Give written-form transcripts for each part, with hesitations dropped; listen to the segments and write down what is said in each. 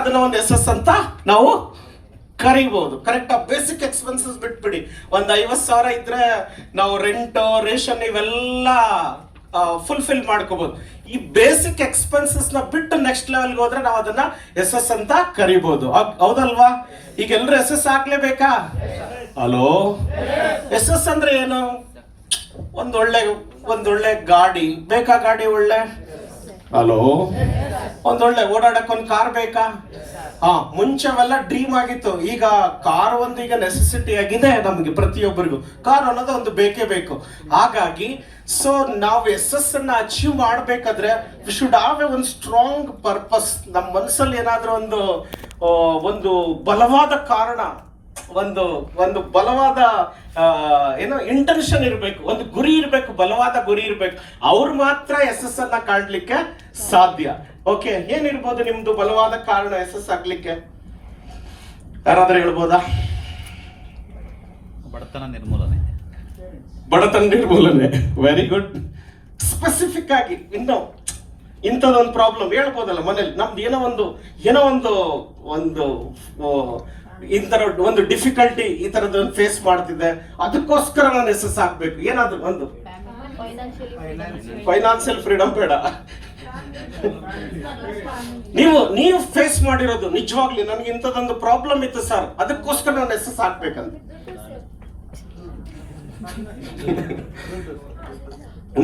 ಅದನ್ನ ಒಂದು S S ಅಂತ ನಾವು ಕರಿಬಹುದು. ಕರೆಕ್ಟ್. ಬೇಸಿಕ್ ಎಕ್ಸ್ಪೆನ್ಸಸ್ ಬಿಟ್ಬಿಡಿ. ಒಂದು 50,000 ಇದ್ರೆ ನಾವು ರೆಂಟ್, ರೇಷನ್ ಇವೆಲ್ಲ ಫುಲ್ಫಿಲ್ ಮಾಡ್ಕೋಬಹುದು. ಈ ಬೇಸಿಕ್ ಎಕ್ಸ್ಪೆನ್ಸಸ್ ನ ಬಿಟ್ಟು ನೆಕ್ಸ್ಟ್ ಲೆವೆಲ್ಗೆ ಹೋದ್ರೆ ನಾವು ಅದನ್ನ ಎಸ್ ಎಸ್ ಅಂತ ಕರಿಬಹುದು. ಹೌದಲ್ವಾ? ಈಗ ಎಲ್ರು ಎಸ್ ಎಸ್ ಹಾಕ್ಲೇಬೇಕಾ? ಹಲೋ, ಎಸ್ ಎಸ್ ಅಂದ್ರೆ ಏನು? ಒಂದೊಳ್ಳೆ ಗಾಡಿ ಬೇಕಾ? ಗಾಡಿ ಒಳ್ಳೆ, ಹಲೋ, ಒಂದೊಳ್ಳೆ ಓಡಾಡಕ್ ಒಂದು ಕಾರ್ ಬೇಕಾ? ಮುಂಚೆವೆಲ್ಲ ಡ್ರೀಮ್ ಆಗಿತ್ತು. ಈಗ ಕಾರ್ ಒಂದು ಈಗ ನೆಸೆಸಿಟಿ ಆಗಿದೆ ನಮ್ಗೆ, ಪ್ರತಿಯೊಬ್ಬರಿಗೂ ಕಾರ್ ಅನ್ನೋದು ಒಂದು ಬೇಕೇ ಬೇಕು. ಹಾಗಾಗಿ ಸೊ ನಾವು ಎಸ್ ಎಸ್ ಅನ್ನ ಅಚೀವ್ ಮಾಡ್ಬೇಕಾದ್ರೆ ವಿ ಶುಡ್ ಹಾವ್ ಎ ಒಂದು ಸ್ಟ್ರಾಂಗ್ ಪರ್ಪಸ್. ನಮ್ಮ ಮನಸ್ಸಲ್ಲಿ ಏನಾದ್ರೂ ಒಂದು ಬಲವಾದ ಕಾರಣ, ಒಂದು ಬಲವಾದ ಏನೋ ಇಂಟೆನ್ಷನ್ ಇರಬೇಕು, ಒಂದು ಗುರಿ ಇರಬೇಕು, ಬಲವಾದ ಗುರಿ ಇರಬೇಕು. ಅವ್ರು ಮಾತ್ರ ಎಸ್ ಎಸ್ ಅನ್ನ ಕಾಣ್ಲಿಕ್ಕೆ ಸಾಧ್ಯ. ಓಕೆ, ಏನಿರ್ಬೋದು ನಿಮ್ದು ಬಲವಾದ ಕಾರಣ ಎಸ್ ಎಸ್ ಆಗ್ಲಿಕ್ಕೆ? ಯಾರಾದ್ರೂ ಹೇಳ್ಬೋದಾ? ಬಡತನ ನಿರ್ಮೂಲನೆ. Very good. ಸ್ಪೆಸಿಫಿಕ್ ಆಗಿ ಇನ್ನು ಇಂಥದೊಂದು ಪ್ರಾಬ್ಲಮ್ ಹೇಳ್ಬೋದಲ್ಲ ಮನೇಲಿ, ನಮ್ದು ಏನೋ ಒಂದು ಈ ತರ ಒಂದು ಡಿಫಿಕಲ್ಟಿ ಈ ತರದ ಫೇಸ್ ಮಾಡ್ತಿದ್ದೆ, ಅದಕ್ಕೋಸ್ಕರ ನಾನು ಎಸ್ ಎಸ್ ಹಾಕ್ಬೇಕು. ಏನಾದ್ರು ಒಂದು ಫೈನಾನ್ಷಿಯಲ್ ಫ್ರೀಡಮ್ ಬೇಡ. ನೀವು ಫೇಸ್ ಮಾಡಿರೋದು ನಿಜವಾಗ್ಲಿ ನನಗೆ ಇಂಥದೊಂದು ಪ್ರಾಬ್ಲಮ್ ಇತ್ತು ಸರ್, ಅದಕ್ಕೋಸ್ಕರ ನಾನು ಎಸ್ ಎಸ್ ಹಾಕ್ಬೇಕಂತ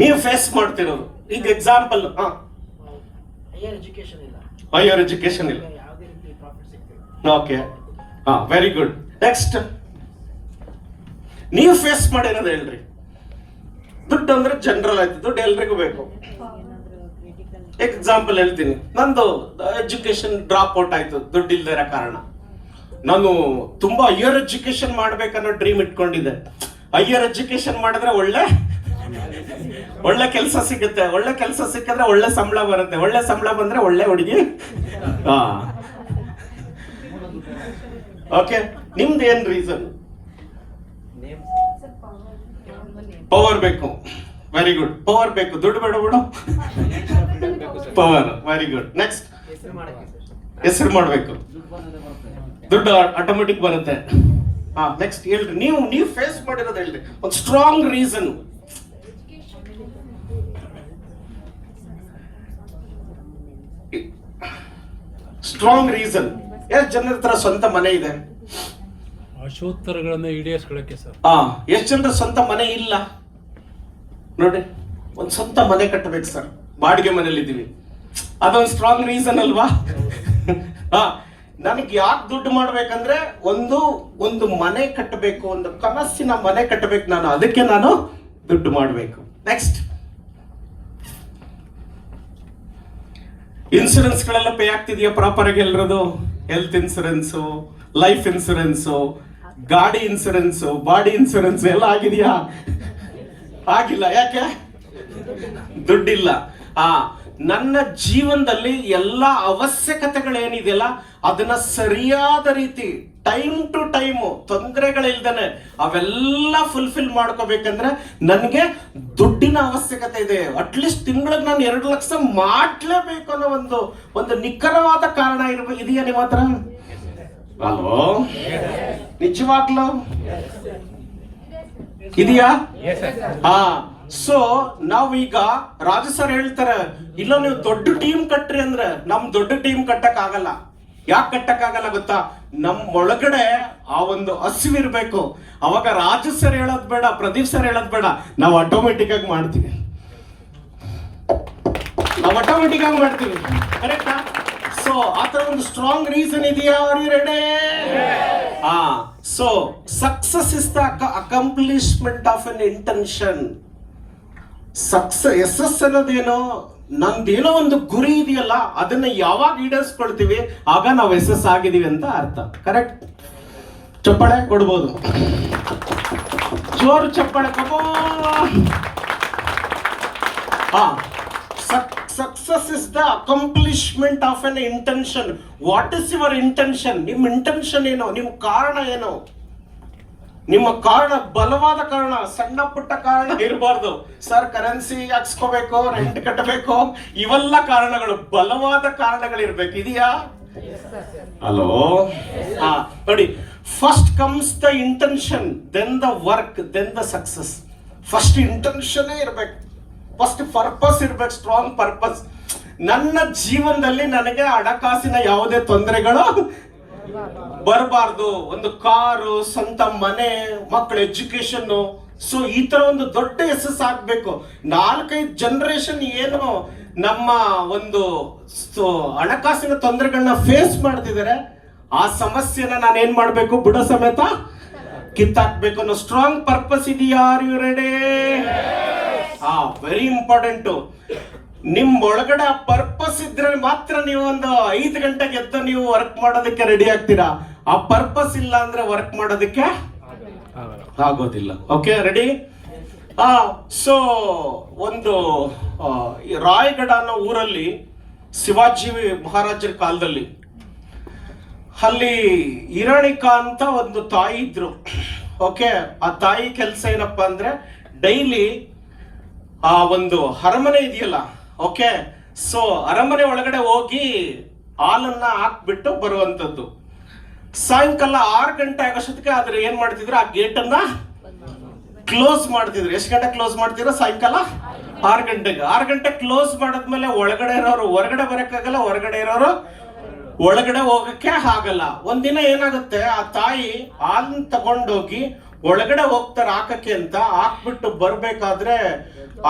ನೀವು ಫೇಸ್ ಮಾಡ್ತಿರೋದು. ಈಗ ಎಕ್ಸಾಂಪಲ್, ಹೈಯರ್ ಎಜುಕೇಶನ್ ಇಲ್ಲ. Okay, very good. ನೆಕ್ಸ್ಟ್, ನೀವು ಫೇಸ್ ಮಾಡಿರೋದು ಹೇಳ್ರಿ. ದುಡ್ಡು ಅಂದ್ರೆ ಜನರಲ್ ಆಯ್ತು, ದುಡ್ಡು ಎಲ್ರಿಗೂ ಬೇಕು. ಎಕ್ಸಾಂಪಲ್ ಹೇಳ್ತೀನಿ, ನಂದು ಎಜುಕೇಶನ್ ಡ್ರಾಪ್ ಔಟ್ ಆಯ್ತು ದುಡ್ಡು ಇಲ್ದೇ ಇರೋ ಕಾರಣ. ನಾನು ತುಂಬಾ ಹೈಯರ್ ಎಜುಕೇಶನ್ ಮಾಡ್ಬೇಕನ್ನೋ ಡ್ರೀಮ್ ಇಟ್ಕೊಂಡಿದ್ದೆ. ಹೈಯರ್ ಎಜುಕೇಶನ್ ಮಾಡಿದ್ರೆ ಒಳ್ಳೆ ಕೆಲಸ ಸಿಗುತ್ತೆ, ಒಳ್ಳೆ ಕೆಲಸ ಸಿಕ್ಕಿದ್ರೆ ಒಳ್ಳೆ ಸಂಬಳ ಬರುತ್ತೆ, ಒಳ್ಳೆ ಸಂಬಳ ಬಂದ್ರೆ ಒಳ್ಳೆ ಹುಡುಗಿ. ಓಕೆ, ನಿಮ್ದು ಏನ್ ರೀಸನ್? ಪವರ್ ಬೇಕು. Very good. ಪವರ್ ಬೇಕು, ದುಡ್ಡು ಬೇಡ ಬಿಡು. Power, very good. ನೆಕ್ಸ್ಟ್, ಹೆಸರು ಮಾಡ್ಬೇಕು, ದುಡ್ಡು ಆಟೋಮೆಟಿಕ್ ಬರುತ್ತೆ. ನೆಕ್ಸ್ಟ್ ಹೇಳ್ರಿ, ನೀವು ಫೇಸ್ ಮಾಡಿರೋದು ಹೇಳ್ರಿ, ಒಂದು ಸ್ಟ್ರಾಂಗ್ ರೀಸನ್. Strong reason. ಎಷ್ಟು ಜನರ ಹತ್ರ ಸ್ವಂತ ಮನೆ ಇದೆ? ಆಶೋತ್ತರಗಳನ್ನು ಈಡೇರಿಸ್ಕೊಳ್ಳಕ್ಕೆ ಸರ್. ಎಷ್ಟು ಜನರ ಸ್ವಂತ ಮನೆ ಇಲ್ಲ ನೋಡಿ? ಒಂದು ಸ್ವಂತ ಮನೆ ಕಟ್ಟಬೇಕು ಸರ್. ಬಾಡಿಗೆ ಮನೇಲಿ ಇದ್ದೀವಿ, ಅದೊಂದು ಸ್ಟ್ರಾಂಗ್ ರೀಸನ್ ಅಲ್ವಾ? ನನಗೆ ಯಾಕೆ ದುಡ್ಡು ಮಾಡ್ಬೇಕಂದ್ರೆ ಒಂದು ಮನೆ ಕಟ್ಟಬೇಕು, ಒಂದು ಕನಸಿನ ಮನೆ ಕಟ್ಟಬೇಕು ನಾನು, ಅದಕ್ಕೆ ನಾನು ದುಡ್ಡು ಮಾಡಬೇಕು. ನೆಕ್ಸ್ಟ್, ಇನ್ಸೂರೆನ್ಸ್ ಗಳೆಲ್ಲ ಪೇ ಆಗ್ತಿದೆಯಾ ಪ್ರಾಪರ್ ಆಗಿ ಎಲ್ರದು? ಹೆಲ್ತ್ ಇನ್ಸೂರೆನ್ಸು, ಲೈಫ್ ಇನ್ಸೂರೆನ್ಸು, ಗಾಡಿ ಇನ್ಸೂರೆನ್ಸು, ಬಾಡಿ ಇನ್ಸೂರೆನ್ಸ್ ಎಲ್ಲ ಆಗಿದೆಯಾ? ಆಗಿಲ್ಲ. ಯಾಕೆ? ದುಡ್ಡಿಲ್ಲ. ನನ್ನ ಜೀವನದಲ್ಲಿ ಎಲ್ಲ ಅವಶ್ಯಕತೆಗಳೇನಿದೆಯಲ್ಲ ಅದನ್ನ ಸರಿಯಾದ ರೀತಿ ಟೈಮ್ ಟು ಟೈಮ್ ತೊಂದರೆಗಳಿಲ್ದೇನೆ ಅವೆಲ್ಲ ಫುಲ್ಫಿಲ್ ಮಾಡ್ಕೋಬೇಕಂದ್ರೆ ನನಗೆ ದುಡ್ಡಿನ ಅವಶ್ಯಕತೆ ಇದೆ. ಅಟ್ಲೀಸ್ಟ್ ತಿಂಗಳಿಗೆ ನಾನು 2 ಲಕ್ಷ ಮಾಡ್ಲೇಬೇಕು ಅನ್ನೋ ಒಂದು ನಿಖರವಾದ ಕಾರಣ ಇದೆಯಾ ನಿಮ್ಮ ಹತ್ರ? ಅಲ್ವೋ? ನಿಜವಾಗ್ಲೂ ಇದೆಯಾ? ಸೊ ನಾವೀಗ ರಾಜು ಸರ್ ಹೇಳ್ತಾರೆ, ಇಲ್ಲ ನೀವು ದೊಡ್ಡ ಟೀಮ್ ಕಟ್ರಿ ಅಂದ್ರೆ ನಮ್ ದೊಡ್ಡ ಟೀಮ್ ಕಟ್ಟಕ್ ಆಗಲ್ಲ. ಯಾಕೆ ಕಟ್ಟಕ್ ಆಗಲ್ಲ ಗೊತ್ತಾ? ನಮ್ಮೊಳಗಡೆ ಆ ಒಂದು ಹಸಿವಿರ್ಬೇಕು. ಅವಾಗ ರಾಜು ಸರ್ ಹೇಳೋದ್ ಬೇಡ, ಪ್ರದೀಪ್ ಸರ್ ಹೇಳೋದ್ ಬೇಡ, ನಾವು ಆಟೋಮೆಟಿಕ್ ಆಗಿ ಮಾಡ್ತೀವಿ. ಕರೆಕ್ಟಾ? ಸೊ ಆತರ ಒಂದು ಸ್ಟ್ರಾಂಗ್ ರೀಸನ್ ಇದೆಯಾ? Are you ready? So success is the accomplishment of an intention. ಯಶಸ್ಸು ಅನ್ನೋದೇನೋ ನಂದೇನೋ ಒಂದು ಗುರಿ ಇದೆಯಲ್ಲ, ಅದನ್ನ ಯಾವಾಗ ಈಡೇರಿಸ್ಕೊಳ್ತೀವಿ ಆಗ ನಾವು ಯಶಸ್ಸು ಆಗಿದೀವಿ ಅಂತ ಅರ್ಥ. ಕರೆಕ್ಟ್? ಚಪ್ಪಾಳೆ ಕೊಡ್ಬೋದು, ಜೋರು ಚಪ್ಪಾಳೆ. Success is the accomplishment of an intention. What is your intention? ನಿಮ್ಮ ಇಂಟೆನ್ಷನ್ ಏನು? ನಿಮ್ಮ ಕಾರಣ ಏನು? ನಿಮ್ಮ ಕಾರಣ ಬಲವಾದ ಕಾರಣ, ಸಣ್ಣ ಪುಟ್ಟ ಕಾರಣ ಇರಬಾರ್ದು. ಸರ್ ಕರೆನ್ಸಿ ಹಾಕ್ಸ್ಕೋಬೇಕು, ರೆಂಟ್ ಕಟ್ಟಬೇಕು, ಇವೆಲ್ಲ ಕಾರಣಗಳು ಬಲವಾದ ಕಾರಣಗಳಿರ್ಬೇಕು. ಇದೆಯಾ? ಹಲೋ, ನೋಡಿ, first comes the intention, then the work, then the success. First intention ಇರ್ಬೇಕು, ಫಸ್ಟ್ ಪರ್ಪಸ್ ಇರ್ಬೇಕು, ಸ್ಟ್ರಾಂಗ್ ಪರ್ಪಸ್. ನನ್ನ ಜೀವನದಲ್ಲಿ ನನಗೆ ಹಣಕಾಸಿನ ಯಾವುದೇ ತೊಂದರೆಗಳು ಬರಬಾರ್ದು. ಒಂದು ಕಾರು, ಸ್ವಂತ ಮನೆ, ಮಕ್ಕಳ ಎಜುಕೇಶನ್. ಸೊ ಈ ತರ ಒಂದು ದೊಡ್ಡ ಯಶಸ್ಸು ಆಗ್ಬೇಕು. 4-5 ಜನರೇಷನ್ ಏನು ನಮ್ಮ ಒಂದು ಹಣಕಾಸಿನ ತೊಂದರೆಗಳನ್ನ ಫೇಸ್ ಮಾಡ್ತಿದ್ದಾರೆ, ಆ ಸಮಸ್ಯೆನ ನಾನು ಏನ್ ಮಾಡ್ಬೇಕು, ಬುಡ ಸಮೇತ ಕಿತ್ತಾಕ್ಬೇಕು ಅನ್ನೋ ಸ್ಟ್ರಾಂಗ್ ಪರ್ಪಸ್ ಇದೆಯಾ? Are you ready? Very important. ನಿಮ್ ಒಳಗಡೆ ಆ ಪರ್ಪಸ್ ಇದ್ರೆ ಮಾತ್ರ ನೀವು ಒಂದು 5 ಗಂಟೆಗೆ ಎದ್ದು ನೀವು ವರ್ಕ್ ಮಾಡೋದಕ್ಕೆ ರೆಡಿ ಆಗ್ತೀರಾ. ಆ ಪರ್ಪಸ್ ಇಲ್ಲ ಅಂದ್ರೆ ವರ್ಕ್ ಮಾಡೋದಕ್ಕೆ ಆಗೋದಿಲ್ಲ. Okay, ready? ಸೊ ಒಂದು ರಾಯಗಢ ಅನ್ನೋ ಊರಲ್ಲಿ ಶಿವಾಜಿ ಮಹಾರಾಜರ ಕಾಲದಲ್ಲಿ ಅಲ್ಲಿ ಹಿರಣಿಕಾ ಅಂತ ಒಂದು ತಾಯಿ ಇದ್ರು. ಓಕೆ, ಆ ತಾಯಿ ಕೆಲಸ ಏನಪ್ಪಾ ಅಂದ್ರೆ ಡೈಲಿ ಆ ಒಂದು ಅರಮನೆ ಇದೆಯಲ್ಲ, ಓಕೆ, ಸೊ ಅರಮನೆ ಒಳಗಡೆ ಹೋಗಿ ಹಾಲನ್ನ ಹಾಕ್ಬಿಟ್ಟು ಬರುವಂತದ್ದು. ಸಾಯಂಕಾಲ 6 ಗಂಟೆ ಆಗೋಷ್ಟೊತ್ತಿಗೆ ಆದ್ರೆ ಏನ್ ಮಾಡ್ತಿದ್ರು, ಆ ಗೇಟ್ ಅನ್ನ ಕ್ಲೋಸ್ ಮಾಡ್ತಿದ್ರು. ಎಷ್ಟು ಗಂಟೆ ಕ್ಲೋಸ್ ಮಾಡ್ತಿದ್ರು? ಸಾಯಂಕಾಲ 6 ಗಂಟೆಗೆ. 6 ಗಂಟೆ ಕ್ಲೋಸ್ ಮಾಡದ್ಮೇಲೆ ಒಳಗಡೆ ಇರೋರು ಹೊರಗಡೆ ಬರಕ್ಕಾಗಲ್ಲ, ಹೊರಗಡೆ ಇರೋರು ಒಳಗಡೆ ಹೋಗಕ್ಕೆ ಆಗಲ್ಲ. ಒಂದಿನ ಏನಾಗುತ್ತೆ, ಆ ತಾಯಿ ಹಾಲನ್ನ ತಗೊಂಡೋಗಿ ಒಳಗಡೆ ಹೋಗ್ತಾರೆ ಹಾಕಕ್ಕೆ ಅಂತ. ಹಾಕ್ಬಿಟ್ಟು ಬರ್ಬೇಕಾದ್ರೆ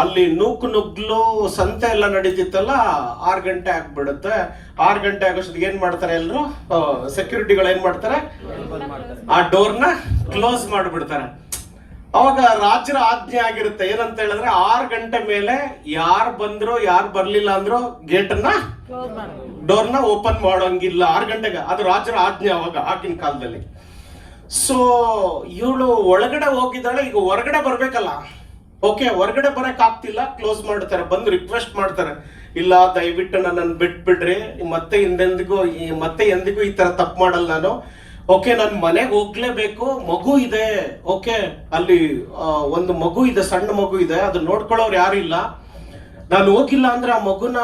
ಅಲ್ಲಿ ನುಗ್ಲು ಸಂತೆ ಎಲ್ಲ ನಡೀತಿತ್ತಲ್ಲ, 6 ಗಂಟೆ ಆಗ್ಬಿಡುತ್ತೆ. 6 ಗಂಟೆ ಆಗೋಷ್ಟೊತ್ತಿಗೆ ಏನ್ ಮಾಡ್ತಾರೆ, ಎಲ್ರು ಸೆಕ್ಯೂರಿಟಿಗಳು ಏನ್ ಮಾಡ್ತಾರೆ, ಆ ಡೋರ್ನ ಕ್ಲೋಸ್ ಮಾಡ್ಬಿಡ್ತಾರೆ. ಅವಾಗ ರಾಜರ ಆಜ್ಞೆ ಆಗಿರುತ್ತೆ, ಏನಂತ ಹೇಳಿದ್ರೆ 6 ಗಂಟೆ ಮೇಲೆ ಯಾರು ಬಂದ್ರು ಯಾರು ಬರ್ಲಿಲ್ಲ ಅಂದ್ರು ಗೇಟ್ ಅನ್ನ, ಡೋರ್ನ ಓಪನ್ ಮಾಡೋಂಗಿಲ್ಲ 6 ಗಂಟೆಗೆ. ಅದು ರಾಜರ ಆಜ್ಞೆ ಅವಾಗ, ಆಗಿನ ಕಾಲದಲ್ಲಿ. ಸೊ ಇವಳು ಒಳಗಡೆ ಹೋಗಿದ್ದಾಳೆ, ಈಗ ಹೊರಗಡೆ ಬರ್ಬೇಕಲ್ಲ. ಓಕೆ, ಹೊರಗಡೆ ಬರಕ್ ಆಗ್ತಿಲ್ಲ, ಕ್ಲೋಸ್ ಮಾಡ್ತಾರೆ. ಬಂದು ರಿಕ್ವೆಸ್ಟ್ ಮಾಡ್ತಾರೆ, ಇಲ್ಲ ದಯವಿಟ್ಟು ನನ್ನನ್ನು ಬಿಟ್ಬಿಡ್ರಿ, ಮತ್ತೆ ಎಂದಿಗೂ ಈ ತರ ತಪ್ಪು ಮಾಡಲ್ಲ ನಾನು. ಓಕೆ, ನಾನು ಮನೆಗೆ ಹೋಗ್ಲೇಬೇಕು, ಮಗು ಇದೆ. ಓಕೆ, ಅಲ್ಲಿ ಒಂದು ಮಗು ಇದೆ, ಸಣ್ಣ ಮಗು ಇದೆ, ಅದು ನೋಡ್ಕೊಳ್ಳೋರು ಯಾರು ಇಲ್ಲ. ನಾನು ಹೋಗಿಲ್ಲ ಅಂದ್ರೆ ಆ ಮಗುನ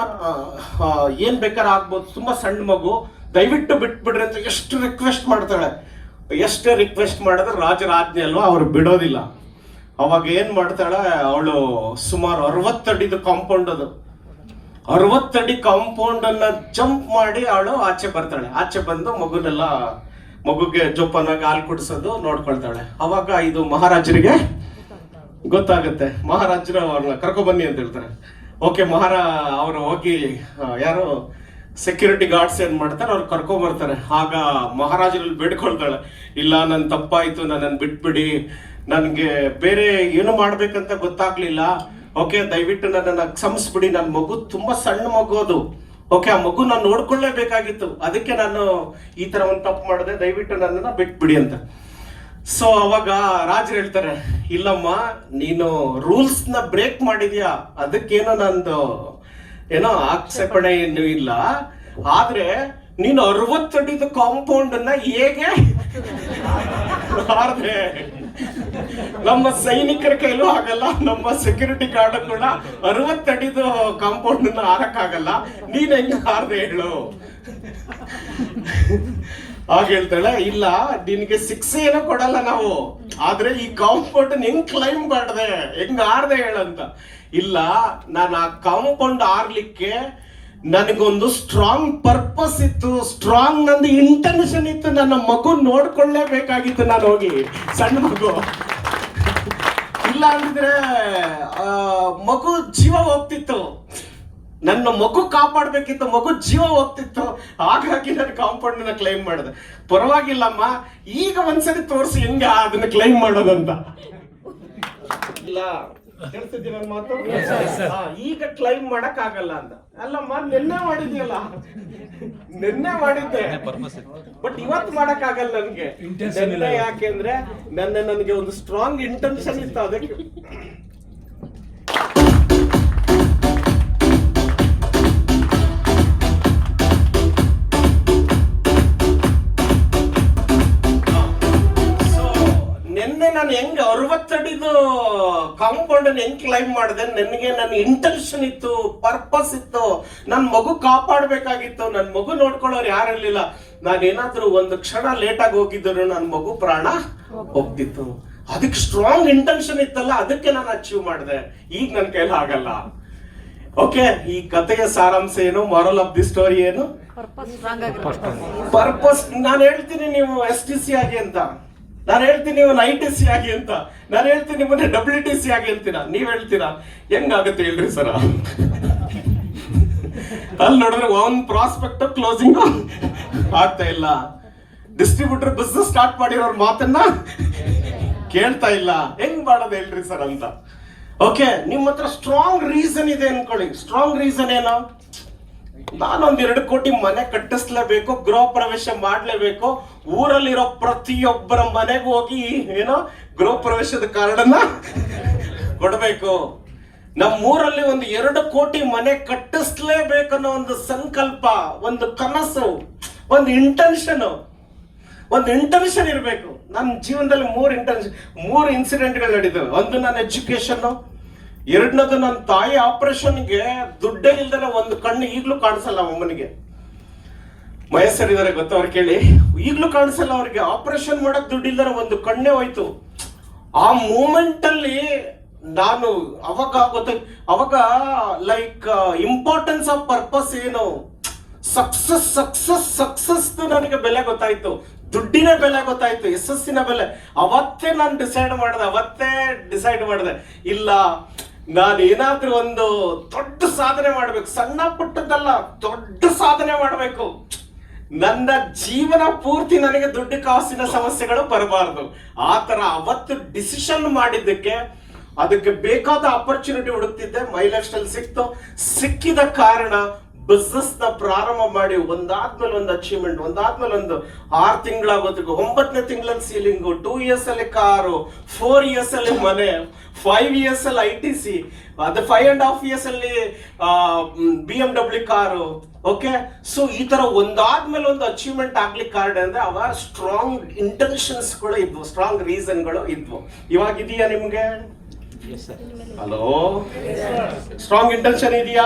ಏನ್ ಬೇಕಾದ್ರೆ ಆಗ್ಬೋದು, ತುಂಬಾ ಸಣ್ಣ ಮಗು, ದಯವಿಟ್ಟು ಬಿಟ್ಬಿಡ್ರಿ ಅಂತ ಎಷ್ಟು ರಿಕ್ವೆಸ್ಟ್ ಮಾಡ್ತಾಳೆ. ಎಷ್ಟೇ ರಿಕ್ವೆಸ್ಟ್ ಮಾಡಿದ್ರೆ ರಾಜರ ಆಜ್ಞೆ ಅಲ್ವಾ, ಅವ್ರು ಬಿಡೋದಿಲ್ಲ. ಅವಾಗ ಏನ್ ಮಾಡ್ತಾಳೆ ಅವಳು, ಸುಮಾರು 60 ಅಡಿದು ಕಾಂಪೌಂಡ್, ಅದು 60 ಅಡಿ ಕಾಂಪೌಂಡ್ ಅನ್ನ ಜಂಪ್ ಮಾಡಿ ಅವಳು ಆಚೆ ಬರ್ತಾಳೆ. ಆಚೆ ಬಂದು ಮಗುಗೆ ಜೋಪಾನಾಗಿ ಹಾಲು ಕುಡಿಸೋದು ನೋಡ್ಕೊಳ್ತಾಳೆ. ಅವಾಗ ಇದು ಮಹಾರಾಜರಿಗೆ ಗೊತ್ತಾಗುತ್ತೆ. ಮಹಾರಾಜರು ಅವ್ರನ್ನ ಕರ್ಕೊಬನ್ನಿ ಅಂತ ಹೇಳ್ತಾರೆ. ಓಕೆ, ಅವರು ಹೋಗಿ ಯಾರು ಸೆಕ್ಯೂರಿಟಿ ಗಾರ್ಡ್ಸ್ ಏನ್ ಮಾಡ್ತಾರೆ, ಅವ್ರು ಕರ್ಕೊಂಡ್ಬರ್ತಾರೆ. ಆಗ ಮಹಾರಾಜರಲ್ಲಿ ಬೇಡ್ಕೊಳ್ತಾಳೆ, ಇಲ್ಲ ನನ್ ತಪ್ಪಾಯ್ತು, ನನ್ನನ್ನು ಬಿಟ್ಬಿಡಿ, ನನ್ಗೆ ಬೇರೆ ಏನು ಮಾಡ್ಬೇಕಂತ ಗೊತ್ತಾಗ್ಲಿಲ್ಲ. ಓಕೆ, ದಯವಿಟ್ಟು ನನ್ನನ್ನು ಕ್ಷಮಿಸ್ಬಿಡಿ, ನನ್ನ ಮಗು ತುಂಬಾ ಸಣ್ಣ ಮಗು ಅದು. ಓಕೆ, ಆ ಮಗು ನಾನು ನೋಡ್ಕೊಳ್ಳೇಬೇಕಾಗಿತ್ತು, ಅದಕ್ಕೆ ನಾನು ಈ ತರ ಒಂದು ತಪ್ಪು ಮಾಡಿದೆ, ದಯವಿಟ್ಟು ನನ್ನನ್ನ ಬಿಟ್ಬಿಡಿ ಅಂತ. ಸೊ ಅವಾಗ ರಾಜರು ಹೇಳ್ತಾರೆ, ಇಲ್ಲಮ್ಮ, ನೀನು ರೂಲ್ಸ್ ನ ಬ್ರೇಕ್ ಮಾಡಿದ್ಯಾ, ಅದಕ್ಕೇನೋ ನಂದು ಏನೋ ಆಕ್ಷೇಪಣೆ ಏನು ಇಲ್ಲ, ಆದ್ರೆ ನೀನು 60 ಅಡಿದ ಕಾಂಪೌಂಡ್ ಅನ್ನ ಹೇಗೆ ಹಾರ್ದೆ? ನಮ್ಮ ಸೈನಿಕರ ಕೈಲೂ ಆಗಲ್ಲ, ನಮ್ಮ ಸೆಕ್ಯೂರಿಟಿ ಗಾರ್ಡ್ ಕೂಡ 60 ಅಡಿದು ಕಾಂಪೌಂಡ್ ಅನ್ನ ಹಾರಕ್ಕಾಗಲ್ಲ, ನೀನ್ ಹೆಂಗ್ ಹಾರ್ದೆ ಹೇಳು? ಆಗ ಹೇಳ್ತಾಳೆ, ಇಲ್ಲ ನಿನ್ಗೆ ಶಿಕ್ಷೆ ಏನೋ ಕೊಡಲ್ಲ ನಾವು, ಆದ್ರೆ ಈ ಕಾಂಪೌಂಡ್ ಹೆಂಗ್ ಕ್ಲೈಮ್ ಮಾಡ್ದೆ, ಹೆಂಗ್ ಹಾರ್ದೆ ಹೇಳಂತ. ಇಲ್ಲ, ನಾನು ಆ ಕಾಂಪೌಂಡ್ ಹಾರ್ಲಿಕ್ಕೆ ನನಗೊಂದು ಸ್ಟ್ರಾಂಗ್ ಪರ್ಪಸ್ ಇತ್ತು, ಸ್ಟ್ರಾಂಗ್ ನಂದು ಇಂಟೆನ್ಷನ್ ಇತ್ತು, ನನ್ನ ಮಗು ನೋಡ್ಕೊಳ್ಳೇಬೇಕಾಗಿತ್ತು ನಾನು ಹೋಗಿ, ಸಣ್ಣ ಮಗು. ಇಲ್ಲ ಅಂದಿದ್ರೆ ಮಗು ಜೀವ ಹೋಗ್ತಿತ್ತು, ನನ್ನ ಮಗು ಕಾಪಾಡ್ಬೇಕಿತ್ತು, ಮಗು ಜೀವ ಹೋಗ್ತಿತ್ತು. ಹಾಗಾಗಿ ನಾನು ಕಾಂಪೌಂಡ್ ನ ಕ್ಲೈಮ್ ಮಾಡಿದೆ. ಪರವಾಗಿಲ್ಲಮ್ಮ, ಈಗ ಒಂದ್ಸರಿ ತೋರಿಸಿ ಹೆಂಗ ಅದನ್ನ ಕ್ಲೈಮ್ ಮಾಡೋದಂತ. ಇಲ್ಲ ಹೇಳ್ತಿದ್ದಿ ನನ್ನ ಮಾತು, ಈಗ ಕ್ಲೈಮ್ ಮಾಡಕ್ ಆಗಲ್ಲ ಅಂತ. ಅಲ್ಲಮ್ಮ, ನಿನ್ನೆ ಮಾಡಿದ್ಯಲ್ಲ, ನಿನ್ನೆ ಮಾಡಿದ್ದೆ, ಬಟ್ ಇವತ್ತು ಮಾಡಕ್ ಆಗಲ್ಲ ನನ್ಗೆ. ಯಾಕೆಂದ್ರೆ ನನಗೆ ಒಂದು ಸ್ಟ್ರಾಂಗ್ ಇಂಟೆನ್ಷನ್ ಇತ್ತು, ಅದಕ್ಕೆ. ನಾನು ಹೆಂಗ 60 ಅಡಿದು ಕಾಂಪೌಂಡ್ ಹೆಂಗ್ ಕ್ಲೈಮ್ ಮಾಡಿದೆ, ನನಗೆ ನನ್ನ ಇಂಟೆನ್ಷನ್ ಇತ್ತು, ಪರ್ಪಸ್ ಇತ್ತು, ನನ್ನ ಮಗು ಕಾಪಾಡ್ಬೇಕಾಗಿತ್ತು, ನನ್ನ ಮಗು ನೋಡ್ಕೊಳ್ಳೋರು ಯಾರಿರ್ಲಿಲ್ಲ. ನಾನೇನಾದ್ರೂ ಒಂದು ಕ್ಷಣ ಲೇಟ್ ಆಗಿ ಹೋಗಿದ್ರು ನನ್ನ ಮಗು ಪ್ರಾಣ ಹೋಗ್ತಿತ್ತು. ಅದಕ್ಕೆ ಸ್ಟ್ರಾಂಗ್ ಇಂಟೆನ್ಷನ್ ಇತ್ತಲ್ಲ, ಅದಕ್ಕೆ ನಾನು ಅಚೀವ್ ಮಾಡಿದೆ. ಈಗ ನನ್ನ ಕೈಲಿ ಆಗಲ್ಲ. ಓಕೆ, ಈ ಕಥೆಯ ಸಾರಾಂಶ ಏನು, ಮಾರಲ್ ಆಫ್ ದಿ ಸ್ಟೋರಿ ಏನು? ಪರ್ಪಸ್. ನಾನು ಹೇಳ್ತೀನಿ ನೀವು STC ಆಗಿ ಅಂತ, ನಾನು ಹೇಳ್ತೀನಿ ನೀವು ITC ಆಗಿ ಅಂತ, ನಾನು ಹೇಳ್ತೀನಿ ನಿಮ್ಮನ್ನ WTC ಆಗಿ ಅಂತೀರಾ. ನೀವ್ ಹೇಳ್ತೀರಾ ಹೆಂಗಾಗುತ್ತೆ ಹೇಳ್ರಿ ಸರ? ಅಲ್ಲಿ ನೋಡಿದ್ರೆ ಒನ್ ಪ್ರಾಸ್ಪೆಕ್ಟ್ ಕ್ಲೋಸಿಂಗ್ ಆಗ್ತಾ ಇಲ್ಲ. ಡಿಸ್ಟ್ರಿಬ್ಯೂಟರ್ ಬಿಸ್ನೆಸ್ ಸ್ಟಾರ್ಟ್ ಮಾಡಿರೋರ್ ಮಾತನ್ನ ಕೇಳ್ತಾ ಇಲ್ಲ. ಹೆಂಗ್ ಮಾಡೋದು ಹೇಳ್ರಿ ಸರ್ ಅಂತ. ಓಕೆ, ನಿಮ್ಮ ಹತ್ರ ಸ್ಟ್ರಾಂಗ್ ರೀಸನ್ ಇದೆ ಅನ್ಕೊಳ್ಳಿ. ಸ್ಟ್ರಾಂಗ್ ರೀಸನ್ ಏನೋ, ನಾನೊಂದ್ 2 ಕೋಟಿ ಮನೆ ಕಟ್ಟಿಸ್ಲೇಬೇಕು, ಗೃಹ ಪ್ರವೇಶ ಮಾಡ್ಲೇಬೇಕು, ಊರಲ್ಲಿರೋ ಪ್ರತಿಯೊಬ್ಬರ ಮನೆಗೂ ಹೋಗಿ ಏನೋ ಗೃಹ ಪ್ರವೇಶದ ಕಾರ್ಡನ್ನ ಕೊಡ್ಬೇಕು, ನಮ್ಮೂರಲ್ಲಿ ಒಂದು 2 ಕೋಟಿ ಮನೆ ಕಟ್ಟಿಸ್ಲೇಬೇಕನ್ನೋ ಒಂದು ಸಂಕಲ್ಪ, ಒಂದು ಕನಸು, ಒಂದು ಇಂಟೆನ್ಷನ್ ಇರಬೇಕು. ನನ್ನ ಜೀವನದಲ್ಲಿ 3 ಇನ್ಸಿಡೆಂಟ್ಗಳು ನಡೀತವೆ. ಒಂದು ನನ್ನ ಎಜುಕೇಶನ್, ಎರಡನೇದು ನನ್ನ ತಾಯಿ ಆಪರೇಷನ್ಗೆ ದುಡ್ಡೇ ಇಲ್ದನೆ ಒಂದು ಕಣ್ಣು ಈಗ್ಲೂ ಕಾಣಿಸಲ್ಲ ಅಮ್ಮನಿಗೆ. ವಯಸ್ಸರಿದ್ದಾರೆ ಗೊತ್ತವ್ರು ಕೇಳಿ, ಈಗ್ಲೂ ಕಾಣಿಸಲ್ಲ ಅವ್ರಿಗೆ. ಆಪರೇಷನ್ ಮಾಡಕ್ ದುಡ್ಡು ಇಲ್ದನೆ ಒಂದು ಕಣ್ಣೇ ಹೋಯ್ತು. ಆ ಮೂಮೆಂಟ್ ಅಲ್ಲಿ ನಾನು ಅವಾಗ ಲೈಕ್ ಇಂಪಾರ್ಟೆನ್ಸ್ ಆಫ್ ಪರ್ಪಸ್ ಏನು, ಸಕ್ಸಸ್ ನನಗೆ ಬೆಲೆ ಗೊತ್ತಾಯ್ತು, ದುಡ್ಡಿನ ಬೆಲೆ ಗೊತ್ತಾಯ್ತು, ಯಶಸ್ಸಿನ ಬೆಲೆ. ಅವತ್ತೇ ನಾನು ಡಿಸೈಡ್ ಮಾಡಿದೆ ಇಲ್ಲ, ನಾನು ಏನಾದ್ರೂ ಒಂದು ದೊಡ್ಡ ಸಾಧನೆ ಮಾಡ್ಬೇಕು. ಸಣ್ಣ ಪುಟ್ಟದಲ್ಲ, ದೊಡ್ಡ ಸಾಧನೆ ಮಾಡ್ಬೇಕು. ನನ್ನ ಜೀವನ ಪೂರ್ತಿ ನನಗೆ ದುಡ್ಡು ಕಾಸಿನ ಸಮಸ್ಯೆಗಳು ಬರಬಾರ್ದು. ಆ ತರ ಅವತ್ತು ಡಿಸಿಷನ್ ಮಾಡಿದ್ದಕ್ಕೆ, ಅದಕ್ಕೆ ಬೇಕಾದ ಆಪರ್ಚುನಿಟಿ ಹುಡುಕ್ತಿದ್ದೆ. ಮೈ ಲೈಫ್ ಸ್ಟೈಲ್ ಸಿಕ್ಕಿದ ಕಾರಣ ಬಿಸ್ನೆಸ್ ನ ಪ್ರಾರಂಭ ಮಾಡಿ ಒಂದಾದ್ಮೇಲೆ ಒಂದು ಅಚೀವ್ಮೆಂಟ್, ಒಂದಾದ್ಮೇಲೆ ಒಂದು 6 ತಿಂಗಳಾಗೋದಕ್ಕೆ 9ನೇ ತಿಂಗಳಲ್ಲಿ ಸೀಲಿಂಗು, 2 years ಅಲ್ಲಿ ಕಾರು, 4 years ಅಲ್ಲಿ ಮನೆ, 5 years ಅಲ್ಲಿ ITC, ಅದು 5.5 years ಅಲ್ಲಿ BMW ಕಾರು. ಓಕೆ, ಸೊ ಈ ತರ ಒಂದಾದ್ಮೇಲೆ ಒಂದು ಅಚೀವ್ಮೆಂಟ್ ಆಗ್ಲಿಕ್ಕೆ ಕಾರಣ ಅಂದ್ರೆ ಅವ ಸ್ಟ್ರಾಂಗ್ ಇಂಟೆನ್ಷನ್ಸ್ ಗಳು ಇದ್ವು, ಸ್ಟ್ರಾಂಗ್ ರೀಸನ್ಗಳು ಇದ್ವು. ಇವಾಗ ಇದೆಯಾ ನಿಮ್ಗೆ? ಹಲೋ, ಸ್ಟ್ರಾಂಗ್ ಇಂಟೆನ್ಷನ್ ಇದೆಯಾ?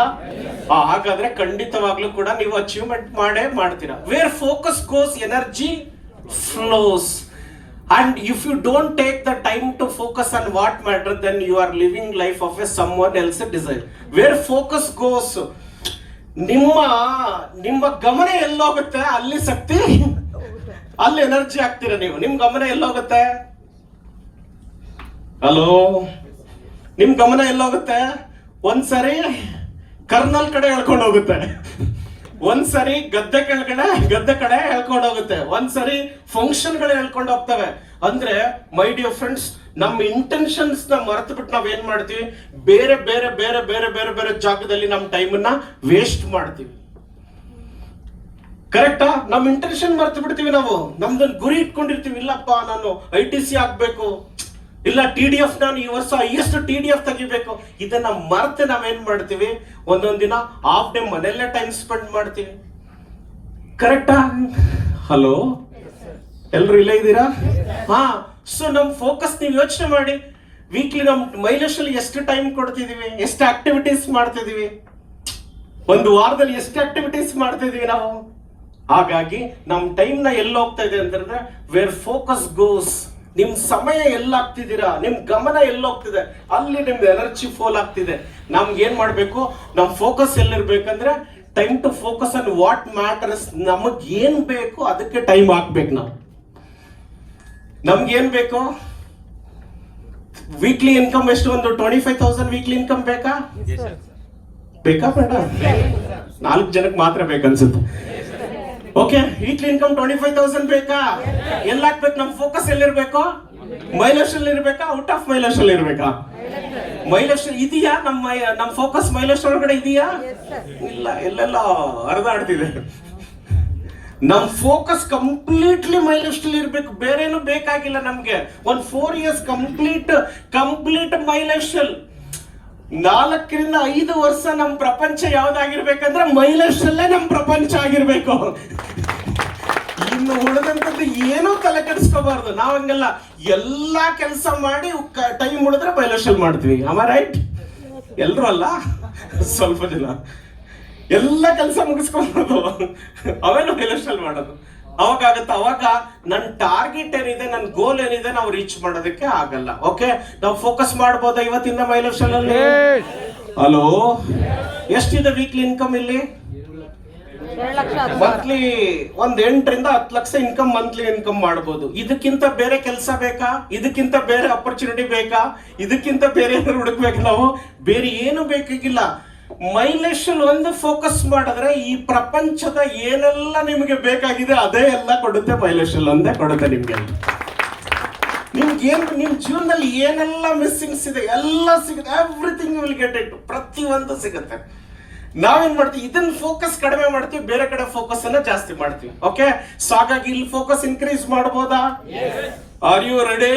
ಹಾಗಾದ್ರೆ ಖಂಡಿತವಾಗ್ಲೂ ಕೂಡ ನೀವು ಅಚೀವ್ಮೆಂಟ್ ಮಾಡ್ತೀರಾ. Where focus goes energy flows. And if you don't take the time to focus on what matters, then you are living life of someone else's desire. Where focus goes, ನಿಮ್ಮ ಗಮನ ಎಲ್ಲೋಗುತ್ತೆ ಅಲ್ಲಿ ಶಕ್ತಿ, ಅಲ್ಲಿ ಎನರ್ಜಿ ಆಗ್ತೀರಾ ನೀವು. ನಿಮ್ ಗಮನ ಎಲ್ಲೋಗುತ್ತೆ? Hello, ನಿಮ್ ಗಮನ ಎಲ್ಲೋಗುತ್ತೆ? ಒಂದ್ಸರಿ ಕರ್ನಲ್ ಕಡೆ ಹೇಳ್ಕೊಂಡು ಹೋಗುತ್ತೆ, ಒಂದ್ಸರಿ ಗದ್ದೆ ಕಡೆ ಹೇಳ್ಕೊಂಡು ಹೋಗುತ್ತೆ, ಒಂದ್ಸರಿ ಫಂಕ್ಷನ್ ಗಳು ಹೇಳ್ಕೊಂಡು ಹೋಗ್ತವೆ. ಅಂದ್ರೆ ಮೈ ಡಿಯರ್ ಫ್ರೆಂಡ್ಸ್, ನಮ್ಮ ಇಂಟೆನ್ಷನ್ಸ್ ನ ಮರೆತು ಬಿಟ್ಟು ನಾವ್ ಏನ್ ಮಾಡ್ತೀವಿ, ಬೇರೆ ಬೇರೆ ಬೇರೆ ಬೇರೆ ಬೇರೆ ಬೇರೆ ಜಾಗದಲ್ಲಿ ನಮ್ಮ ಟೈಮನ್ನ ವೇಸ್ಟ್ ಮಾಡ್ತೀವಿ. ಕರೆಕ್ಟಾ? ನಮ್ ಇಂಟೆನ್ಷನ್ ಮರೆತು ಬಿಡ್ತೀವಿ ನಾವು. ನಮ್ದೊಂದು ಗುರಿ ಇಟ್ಕೊಂಡಿರ್ತೀವಿ, ಇಲ್ಲಪ್ಪ ನಾನು ITC ಆಗ್ಬೇಕು, ಇಲ್ಲ TDF ನಾನು ಈ ವರ್ಷ ಹೈಯೆಸ್ಟ್ TDF ತೆಗಿಬೇಕು. ಇದನ್ನ ಮರೆತು ನಾವೇನ್ ಮಾಡ್ತೀವಿ, ಒಂದೊಂದ್ ದಿನ ಹಾಫ್ ಡೇ ಮನೆಯಲ್ಲೇ ಟೈಮ್ ಸ್ಪೆಂಡ್ ಮಾಡ್ತೀವಿ. ಕರೆಕ್ಟಾ? ಹಲೋ, ಎಲ್ರು ಇಲ್ಲೇ ಇದ್ದೀರಾ? ಹಾ, ಸೊ ನಮ್ ಫೋಕಸ್ ನೀವು ಯೋಚನೆ ಮಾಡಿ, ವೀಕ್ಲಿ ನಮ್ ಮೈಲೇಶಲ್ಲಿ ಎಷ್ಟು ಟೈಮ್ ಕೊಡ್ತಿದೀವಿ, ಎಷ್ಟು ಆಕ್ಟಿವಿಟೀಸ್ ಮಾಡ್ತಿದೀವಿ, ಒಂದು ವಾರದಲ್ಲಿ ಎಷ್ಟು ಆಕ್ಟಿವಿಟೀಸ್ ಮಾಡ್ತಿದೀವಿ ನಾವು. ಹಾಗಾಗಿ ನಮ್ ಟೈಮ್ ನ ಎಲ್ಲ ಹೋಗ್ತಾ ಇದೆ ಅಂತಂದ್ರೆ, ವೇರ್ ಫೋಕಸ್ ಗೋಸ್, ನಿಮ್ ಸಮಯ ಎಲ್ಲಾಗ್ತಿದ್ದೀರಾ, ನಿಮ್ ಗಮನ ಎಲ್ಲೋಗ್ತಿದೆ, ಅಲ್ಲಿ ನಿಮ್ದು ಎನರ್ಜಿ ಫೋಲ್ ಆಗ್ತಿದೆ. ನಮ್ಗೆ ಏನ್ ಮಾಡ್ಬೇಕು, ನಮ್ ಫೋಕಸ್ ಎಲ್ಲಿರ್ಬೇಕಂದ್ರೆ time to focus on what matters. ನಮಗ್ ಏನ್ ಬೇಕು ಅದಕ್ಕೆ ಟೈಮ್ ಹಾಕ್ಬೇಕು. ನಮ್ಗೆ ಏನ್ ಬೇಕು? ವೀಕ್ಲಿ ಇನ್ಕಮ್ ಎಷ್ಟು? ಒಂದು 25,000 ವೀಕ್ಲಿ ಇನ್ಕಮ್ ಬೇಕಾ ಬೇಡ? 4 ಜನಕ್ಕೆ ಮಾತ್ರ ಬೇಕನ್ಸುತ್ತೆ. ಓಕೆ, ವೀಕ್ಲಿ ಇನ್ಕಮ್ 25,000 ಬೇಕಾ? ಎಲ್ಲ ಹಾಕ್ಬೇಕು. ನಮ್ ಫೋಕಸ್ ಎಲ್ಲಿರ್ಬೇಕು? ಮೈಲೇಶ್ ಅಲ್ಲಿ ಇರ್ಬೇಕಾ, ಔಟ್ ಆಫ್ ಮೈಲೇಶ್ ಅಲ್ಲಿ ಇರ್ಬೇಕಾ? ಮೈಲೇಶ್ ಇದೆಯಾ? ನಮ್ ಫೋಕಸ್ ಮೈಲೇಶ್ ಒಳಗಡೆ ಇದೆಯಾ? ಇಲ್ಲ, ಎಲ್ಲೆಲ್ಲ ಹರಿದಾಡ್ತಿದೆ. ನಮ್ ಫೋಕಸ್ ಕಂಪ್ಲೀಟ್ಲಿ ಮೈಲೇಶ್ ಅಲ್ಲಿ ಇರ್ಬೇಕು, ಬೇರೇನು ಬೇಕಾಗಿಲ್ಲ ನಮ್ಗೆ. ಒಂದು 4 years ಕಂಪ್ಲೀಟ್ ಮೈಲೇಶ್ ಅಲ್ಲಿ. 4 ರಿಂದ 5 ವರ್ಷ ನಮ್ ಪ್ರಪಂಚ ಯಾವ್ದಾಗಿರ್ಬೇಕಂದ್ರೆ ಮೈಲೇಶ್ ಅಲ್ಲೇ ನಮ್ ಪ್ರಪಂಚ ಆಗಿರ್ಬೇಕು. ಇನ್ನು ಉಳಿದಂಥದ್ದು ಏನೂ ತಲೆ ಕೆಡಿಸ್ಕೋಬಾರ್ದು. ನಾವ್ ಹಂಗಲ್ಲ, ಎಲ್ಲಾ ಕೆಲಸ ಮಾಡಿ ಟೈಮ್ ಉಳಿದ್ರೆ ಬಯಲೇಷನ್ ಮಾಡ್ತೀವಿ. ಆಮ ರೈಟ್? ಎಲ್ರು ಅಲ್ಲ, ಸ್ವಲ್ಪ ಜನ ಎಲ್ಲ ಕೆಲಸ ಮುಗಿಸ್ಕೊಬೋದು, ಅವೇನು ಬಯಲೇಷನ್ ಮಾಡೋದು. ಅವಾಗತ್ತ ಅವಾಗ ನನ್ನ ಟಾರ್ಗೆಟ್ ಏನಿದೆ, ನನ್ನ ಗೋಲ್ ಏನಿದೆ, ನಾವು ರೀಚ್ ಮಾಡೋದಕ್ಕೆ ಆಗಲ್ಲ. ಓಕೆ, ನಾವು ಫೋಕಸ್ ಮಾಡ್ಬೋದಾ ಇವತ್ತಿಂದ ಬಯಲೇಷನ್ ಅಲ್ಲಿ? ಹಲೋ, ಎಷ್ಟಿದೆ ವೀಕ್ಲಿ ಇನ್ಕಮ್ ಇಲ್ಲಿ? ಮಂತ್ಲಿ 8 ರಿಂದ 10 ಲಕ್ಷ ಇನ್ಕಮ್, ಮಂತ್ಲಿ ಇನ್ಕಮ್ ಮಾಡಬಹುದು. ಇದಕ್ಕಿಂತ ಬೇರೆ ಕೆಲಸ ಬೇಕಾ? ಇದಕ್ಕಿಂತ ಬೇರೆ ಅಪರ್ಚುನಿಟಿ ಬೇಕಾ? ಇದಕ್ಕಿಂತ ಬೇರೆ ಏನಾದ್ರು ಹುಡುಕ್ಬೇಕು ನಾವು? ಬೇರೆ ಏನು ಬೇಕಾಗಿಲ್ಲ. ಮೈಲೇಷನ್ ಒಂದು ಫೋಕಸ್ ಮಾಡಿದ್ರೆ ಈ ಪ್ರಪಂಚದ ಏನೆಲ್ಲ ನಿಮಗೆ ಬೇಕಾಗಿದೆ ಅದೇ ಎಲ್ಲ ಕೊಡುತ್ತೆ. ಮೈಲೇಷನ್ ಒಂದೇ ಕೊಡುತ್ತೆ ನಿಮ್ಗೆ. ನಿಮ್ಗೇನು ನಿಮ್ ಜೀವನದಲ್ಲಿ ಏನೆಲ್ಲ ಮಿಸ್ಸಿಂಗ್ಸ್ ಇದೆ ಎಲ್ಲ ಸಿಗುತ್ತೆ. ಎವ್ರಿಥಿಂಗ್ ವಿಲ್ ಗೆಟ್ ಇಟ್, ಪ್ರತಿಯೊಂದು ಸಿಗುತ್ತೆ. ನಾವೇನ್ ಮಾಡ್ತೀವಿ, ಇದನ್ನ ಫೋಕಸ್ ಕಡಿಮೆ ಮಾಡ್ತೀವಿ, ಬೇರೆ ಕಡೆ ಫೋಕಸ್ ಅನ್ನ ಜಾಸ್ತಿ ಮಾಡ್ತೀವಿ. ಓಕೆ, ಸೊ ಹಾಗಾಗಿ ಇಲ್ಲಿ ಫೋಕಸ್ ಇನ್ಕ್ರೀಸ್ ಮಾಡಬಹುದಾ? Are you ready?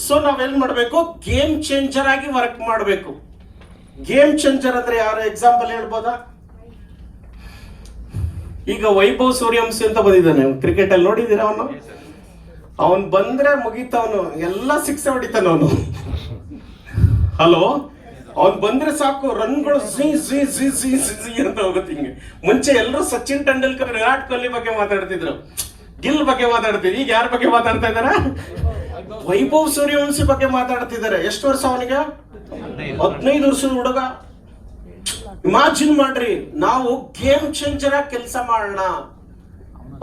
ಸೊ ನಾವೇನ್ ಮಾಡ್ಬೇಕು, ಗೇಮ್ ಚೇಂಜರ್ ಆಗಿ ವರ್ಕ್ ಮಾಡಬೇಕು. ಗೇಮ್ ಚೇಂಜರ್ ಅಂದ್ರೆ ಯಾರು? ಎಕ್ಸಾಂಪಲ್ ಹೇಳ್ಬೋದಾ? ಈಗ ವೈಭವ್ ಸೂರ್ಯವಂಶಿ ಅಂತ ಬಂದಿದ್ದಾನೆ, ಕ್ರಿಕೆಟ್ ಅಲ್ಲಿ ನೋಡಿದೀರ? ಅವನು ಬಂದ್ರೆ ಮುಗಿತವನು, ಎಲ್ಲ 6 ಹೊಡಿತಾನ ಅವನು. ಹಲೋ, ಅವ್ನು ಬಂದ್ರೆ ಸಾಕು, ರನ್ಗಳು ಝೀ ಝೀ ಝೀ ಝೀ ಝೀ ಅಂತ ಹೋಗುತ್ತೆ. ಹಿಂಗೆ ಮುಂಚೆ ಎಲ್ಲರೂ ಸಚಿನ್ ತೆಂಡೂಲ್ಕರ್, ವಿರಾಟ್ ಕೊಹ್ಲಿ ಬಗ್ಗೆ ಮಾತಾಡ್ತಿದ್ರು, ಗಿಲ್ ಬಗ್ಗೆ ಮಾತಾಡ್ತಿದ್ರು. ಈಗ ಯಾರ ಬಗ್ಗೆ ಮಾತಾಡ್ತಾ ಇದಾರೆ? ವೈಭವ್ ಸೂರ್ಯವಂಶಿ ಬಗ್ಗೆ ಮಾತಾಡ್ತಿದ್ದಾರೆ. ಎಷ್ಟು ವರ್ಷ ಅವನಿಗೆ? 15 ವರ್ಷದ ಹುಡುಗ. ಇಮ್ಯಾಜಿನ್ ಮಾಡ್ರಿ, ನಾವು ಗೇಮ್ ಚೇಂಜರ್ ಆಗಿ ಕೆಲಸ ಮಾಡೋಣ.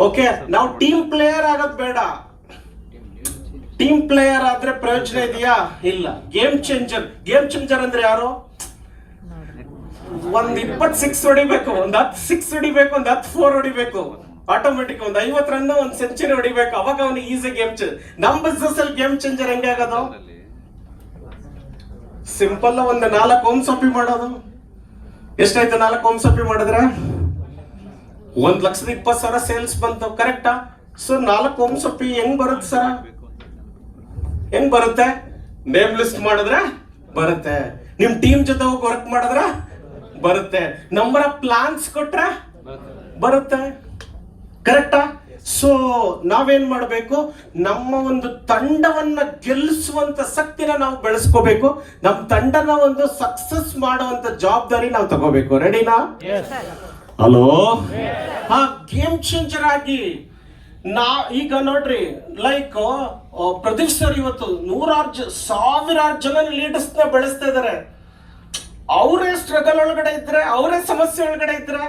ಓಕೆ, ನಾವು ಟೀಮ್ ಪ್ಲೇಯರ್ ಆಗೋದ್ ಬೇಡ. ಟೀಮ್ ಪ್ಲೇಯರ್ ಆದ್ರೆ ಪ್ರಯೋಜನ ಇದೆಯಾ? ಇಲ್ಲ. ಗೇಮ್ ಚೇಂಜರ್ ಅಂದ್ರೆ ಯಾರು? ಒಂದ್ 20 ಹೊಡಿಬೇಕು, ಒಂದ್ 10 ಹೊಡಿಬೇಕು, ಒಂದ್ 4 ಹೊಡಿಬೇಕು, ಆಟೋಮೆಟಿಕ್ ಒಂದ್ 50 ರನ್, ಒಂದ್ ಸೆಂಚುರಿ ಹೊಡಿಬೇಕು. ಅವಾಗ ಅವನಿಗೆ ಈಸಿ ಗೇಮ್ ಚೇಂಜರ್. ನಮ್ ಬಿಸ್ನೆಸ್ ಅಲ್ಲಿ ಗೇಮ್ ಚೇಂಜರ್ ಹೆಂಗೆ ಆಗೋದು? ಸಿಂಪಲ್, ಒಂದ್ 4 ಹೋಮ್ ಸೊಪ್ಪಿ ಮಾಡೋದು. ಎಷ್ಟಾಯ್ತು 4 ಹೋಮ್ ಸೊಪ್ಪಿ ಮಾಡಿದ್ರೆ? 1,20,000 ಸೇಲ್ಸ್ ಬಂತು. ಕರೆಕ್ಟಾ? ಸೊ 4 ಹೋಮ್ ಸೊಪ್ಪಿ ಹೆಂಗ್ ಬರುತ್ತೆ ಸರ್? ಹೆಂಗ್ ಬರುತ್ತೆ? ನೇಮ್ ಲಿಸ್ಟ್ ಮಾಡಿದ್ರೆ ಬರುತ್ತೆ. ನಿಮ್ ಟೀಮ್ ಜೊತೆ ಹೋಗಿ ವರ್ಕ್ ಮಾಡಿದ್ರೆ ಬರುತ್ತೆ. ನಂಬರ್ ಆಫ್ ಪ್ಲಾನ್ಸ್ ಕೊಟ್ರೆ ಬರುತ್ತೆ. ಕರೆಕ್ಟಾ? ಸೊ ನಾವೇನ್ ಮಾಡಬೇಕು, ನಮ್ಮ ಒಂದು ತಂಡವನ್ನ ಗೆಲ್ಲಿಸುವಂತ ಶಕ್ತಿನ ನಾವು ಬೆಳೆಸ್ಕೋಬೇಕು. ನಮ್ಮ ತಂಡನ ಒಂದು ಸಕ್ಸಸ್ ಮಾಡುವಂತ ಜವಾಬ್ದಾರಿ ನಾವು ತಗೋಬೇಕು. ರೆಡಿನಾ? ಹಲೋ, ಹಾ, ಗೇಮ್ ಚೇಂಜರ್ ಆಗಿ ಈಗ ನೋಡ್ರಿ, ಲೈಕ್ ಪ್ರದೀಪ್ ಸರ್ ಇವತ್ತು 1,000 ಜನ ಲೀಡರ್ಸ್ ನ ಬೆಳೆಸ್ತಾ ಇದಾರೆ. ಅವರೇ ಸ್ಟ್ರಗಲ್ ಒಳಗಡೆ ಇದ್ರೆ, ಅವರೇ ಸಮಸ್ಯೆ ಒಳಗಡೆ ಇದ್ರೆ.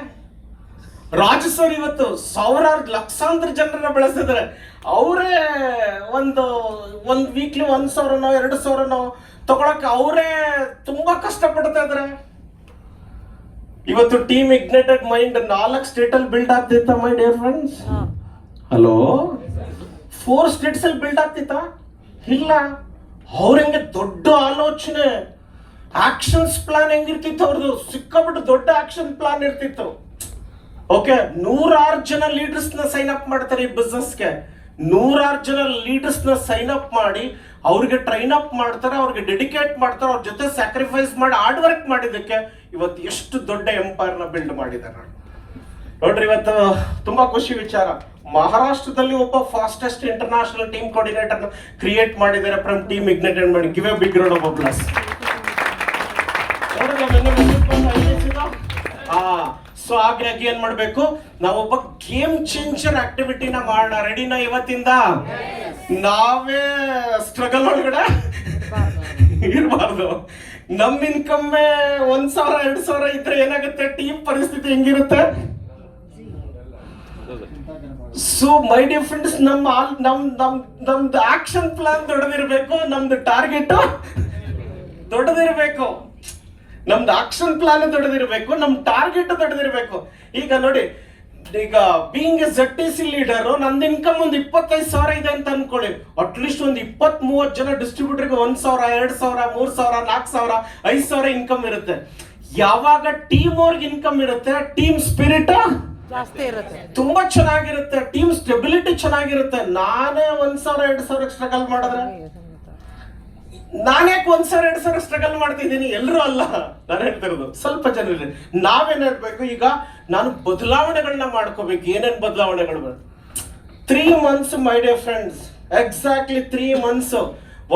ರಾಜು ಸರ್ ಇವತ್ತು 1,000 ಲಕ್ಷಾಂತರ ಜನರನ್ನ ಬೆಳೆಸ್ತಿದ್ದಾರೆ. ಅವರೇ ಒಂದು ವೀಕ್ಲಿ 1,000ನೋ 2,000ನೋ ತಗೊಳಕ್ಕೆ ಅವರೇ ತುಂಬಾ ಕಷ್ಟ ಪಡ್ತಾ ಇದಾರೆ. ಇವತ್ತು ಟೀಮ್ ಇಗ್ನೈಟೆಡ್ ಮೈಂಡ್ 4 ಸ್ಟೇಟ್ ಅಲ್ಲಿ ಬಿಲ್ಡ್ ಆಗ್ತಿತ್ತ my dear friends? Hello, 4 states ಅಲ್ಲಿ ಬಿಲ್ಡ್ ಆಗ್ತಿತ್ತ? ಇಲ್ಲ. ಅವ್ರಂಗೆ ದೊಡ್ಡ ಆಲೋಚನೆ, ಆಕ್ಷನ್ಸ್ ಪ್ಲಾನ್ ಹೆಂಗಿರ್ತಿತ್ತು ಅವ್ರದ್ದು? ಸಿಕ್ಕಾಬಿಟ್ಟು ದೊಡ್ಡ ಆಕ್ಷನ್ ಪ್ಲಾನ್ ಇರ್ತಿತ್ತು. ಓಕೆ, 100 ಜನ ಲೀಡರ್ಸ್ ನ ಸೈನ್ ಅಪ್ ಮಾಡ್ತಾರೆ ಈ ಬಿಸ್ನೆಸ್ಗೆ. 100 ಜನ ಲೀಡರ್ಸ್ ನ ಸೈನ್ ಅಪ್ ಮಾಡಿ ಅವ್ರಿಗೆ ಟ್ರೈನ್ ಅಪ್ ಮಾಡ್ತಾರೆ, ಅವ್ರಿಗೆ ಡೆಡಿಕೇಟ್ ಮಾಡ್ತಾರೆ, ಅವ್ರ ಜೊತೆ ಸ್ಯಾಕ್ರಿಫೈಸ್ ಮಾಡಿ ಹಾರ್ಡ್ ವರ್ಕ್ ಮಾಡಿದ್ದಕ್ಕೆ ಇವತ್ತು ಎಷ್ಟು ದೊಡ್ಡ ಎಂಪೈರ್ ನ ಬಿಲ್ಡ್ ಮಾಡಿದ್ದಾರೆ ನೋಡ್ರಿ. ಇವತ್ತು ತುಂಬಾ ಖುಷಿ ವಿಚಾರ, ಮಹಾರಾಷ್ಟ್ರದಲ್ಲಿ ಒಬ್ಬ fastest international team coordinator create ಮಾಡಿದ್ದಾರೆ ಫ್ರಮ್ ಟೀಮ್ ಇಗ್ನೈಟೆಡ್ ಮಾಡಿ. Give a big round of applause. So ಹಾಗಾಗಿ ಏನ್ ಮಾಡ್ಬೇಕು, ನಾವೊಬ್ಬ ಗೇಮ್ ಚೇಂಜರ್ ಆಕ್ಟಿವಿಟಿನ ಮಾಡೋಣ. ರೆಡಿನಾ? ಇವತ್ತಿಂದ ನಾವೇ ಸ್ಟ್ರಗಲ್ ಒಳಗಡೆ ಇರಬಾರ್ದು. ನಮ್ ಇನ್ಕಮ್ಮೇ 1,000 2,000 ಇದ್ರೆ ಏನಾಗುತ್ತೆ? ಟೀಮ್ ಪರಿಸ್ಥಿತಿ ಹೆಂಗಿರುತ್ತೆ? ಸೊ ಮೈ ಡಿಯರ್ ಫ್ರೆಂಡ್ಸ್, ನಮ್ದು ಆಕ್ಷನ್ ಪ್ಲಾನ್ ದೊಡ್ಡದಿರ್ಬೇಕು, ನಮ್ದು ಟಾರ್ಗೆಟ್ ದೊಡ್ಡದಿರ್ಬೇಕು, ನಮ್ದು ಆಕ್ಷನ್ ಪ್ಲಾನ್ ದೊಡ್ಡದಿರ್ಬೇಕು, ನಮ್ ಟಾರ್ಗೆಟ್ ದೊಡ್ಡದಿರ್ಬೇಕು. ಈಗ ನೋಡಿ, ಈಗ ಬೀಯಿಂಗ್ ಎ ZTC ಲೀಡರ್, ನಂದು ಇನ್ಕಮ್ ಒಂದು 25,000 ಇದೆ ಅಂತ ಅನ್ಕೊಳ್ಳಿ. ಅಟ್ಲೀಸ್ಟ್ ಒಂದು 20-30 ಜನ ಡಿಸ್ಟ್ರಿಬ್ಯೂಟರ್ಗೆ 1,000 2,000 3,000 4,000 5,000 ಇನ್ಕಮ್ ಇರುತ್ತೆ. ಯಾವಾಗ ಟೀಮ್ ಅವ್ರಿಗೆ ಇನ್ಕಮ್ ಇರುತ್ತೆ, ಟೀಮ್ ಸ್ಪಿರಿಟ್ ಜಾಸ್ತಿ ಇರುತ್ತೆ, ತುಂಬಾ ಚೆನ್ನಾಗಿರುತ್ತೆ, ಟೀಮ್ ಸ್ಟೆಬಿಲಿಟಿ ಚೆನ್ನಾಗಿರುತ್ತೆ. ನಾನೇ 1,000 2,000 ಸ್ಟ್ರಗಲ್ ಮಾಡಿದ್ರೆ, ನಾನ್ಯಾಕೆ 1,000 2,000 ಸ್ಟ್ರಗಲ್ ಮಾಡ್ತಿದ್ದೀನಿ? ಎಲ್ಲರೂ ಅಲ್ಲ, ನಾನು ಹೇಳ್ತಿರೋದು ಸ್ವಲ್ಪ ಜನ. ನಾವೇನ್ ಹೇಳ್ಬೇಕು, ಈಗ ನಾನು ಬದಲಾವಣೆಗಳನ್ನ ಮಾಡ್ಕೋಬೇಕು. ಏನೇನ್ ಬದಲಾವಣೆಗಳು? 3 months ಮೈ ಡಿಯರ್ ಫ್ರೆಂಡ್ಸ್, ಎಕ್ಸಾಕ್ಟ್ಲಿ 3 months.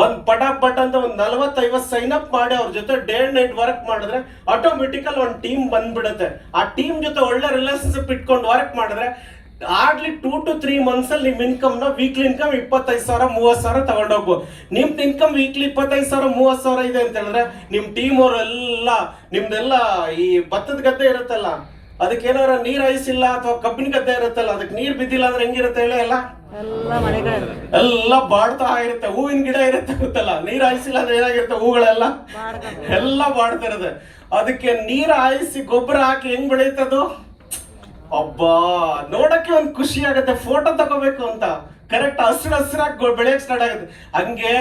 ಒಂದ್ ಪಟಾಪಟ್ ಅಂತ ಒಂದ್ 40-50 ಸೈನ್ ಅಪ್ ಮಾಡಿ ಅವ್ರ ಜೊತೆ ಡೇ ಅಂಡ್ ನೈಟ್ ವರ್ಕ್ ಮಾಡಿದ್ರೆ ಆಟೋಮೆಟಿಕಲ್ ಒಂದು ಟೀಮ್ ಬಂದ್ಬಿಡುತ್ತೆ. ಆ ಟೀಮ್ ಜೊತೆ ಒಳ್ಳೆ ರಿಲೇಶನ್ಶಿಪ್ ಇಟ್ಕೊಂಡು ವರ್ಕ್ ಮಾಡಿದ್ರೆ ಹಾರ್ಡ್ಲಿ 2 to 3 months ಅಲ್ಲಿ ನಿಮ್ ಇನ್ಕಮ್ ನ ವೀಕ್ಲಿ ಇನ್ಕಮ್ 25,000-30,000 ತಗೊಂಡೋಗ್ಬೋದು. ನಿಮ್ದು ಇನ್ಕಮ್ ವೀಕ್ಲಿ 25,000-30,000 ಇದೆ ಅಂತ ಹೇಳಿದ್ರೆ ನಿಮ್ ಟೀಮ್ ಅವರೆಲ್ಲ ನಿಮ್ದೆಲ್ಲ ಈ ಭತ್ತದ ಗದ್ದೆ ಇರುತ್ತಲ್ಲ, ಅದಕ್ಕೆ ಏನಾರ ನೀರ್ ಹಾಯಿಸಿಲ್ಲ ಅಥವಾ ಕಬ್ಬಿನ ಗದ್ದೆ ಇರುತ್ತಲ್ಲ, ಅದಕ್ಕೆ ನೀರ್ ಬಿದ್ದಿಲ್ಲ ಅಂದ್ರೆ ಹೆಂಗಿರುತ್ತೆ ಹೇಳಿ? ಎಲ್ಲ ಬಾಡ್ತಾ ಇರುತ್ತೆ. ಹೂವಿನ ಗಿಡ ಇರುತ್ತೆ ಗೊತ್ತಲ್ಲ, ನೀರ್ ಹಾಯಿಸಿಲ್ಲ ಅಂದ್ರೆ ಏನಾಗಿರುತ್ತೆ? ಹೂಗಳೆಲ್ಲ ಎಲ್ಲ ಬಾಡ್ತಾ ಇರುತ್ತೆ. ಅದಕ್ಕೆ ನೀರ್ ಹಾಯಿಸಿ ಗೊಬ್ಬರ ಹಾಕಿ ಹೆಂಗ್ ಬೆಳೆಯುತ್ತದು? ಅಬ್ಬಾ, ನೋಡಕ್ಕೆ ಒಂದ್ ಖುಷಿ ಆಗುತ್ತೆ, ಫೋಟೋ ತಗೋಬೇಕು ಅಂತ. ಕರೆಕ್ಟ್ ಹಸಿರಾಗಿ ಬೆಳೆಯಕ್ ಸ್ಟಾರ್ಟ್ ಆಗುತ್ತೆ. ಹಂಗೆ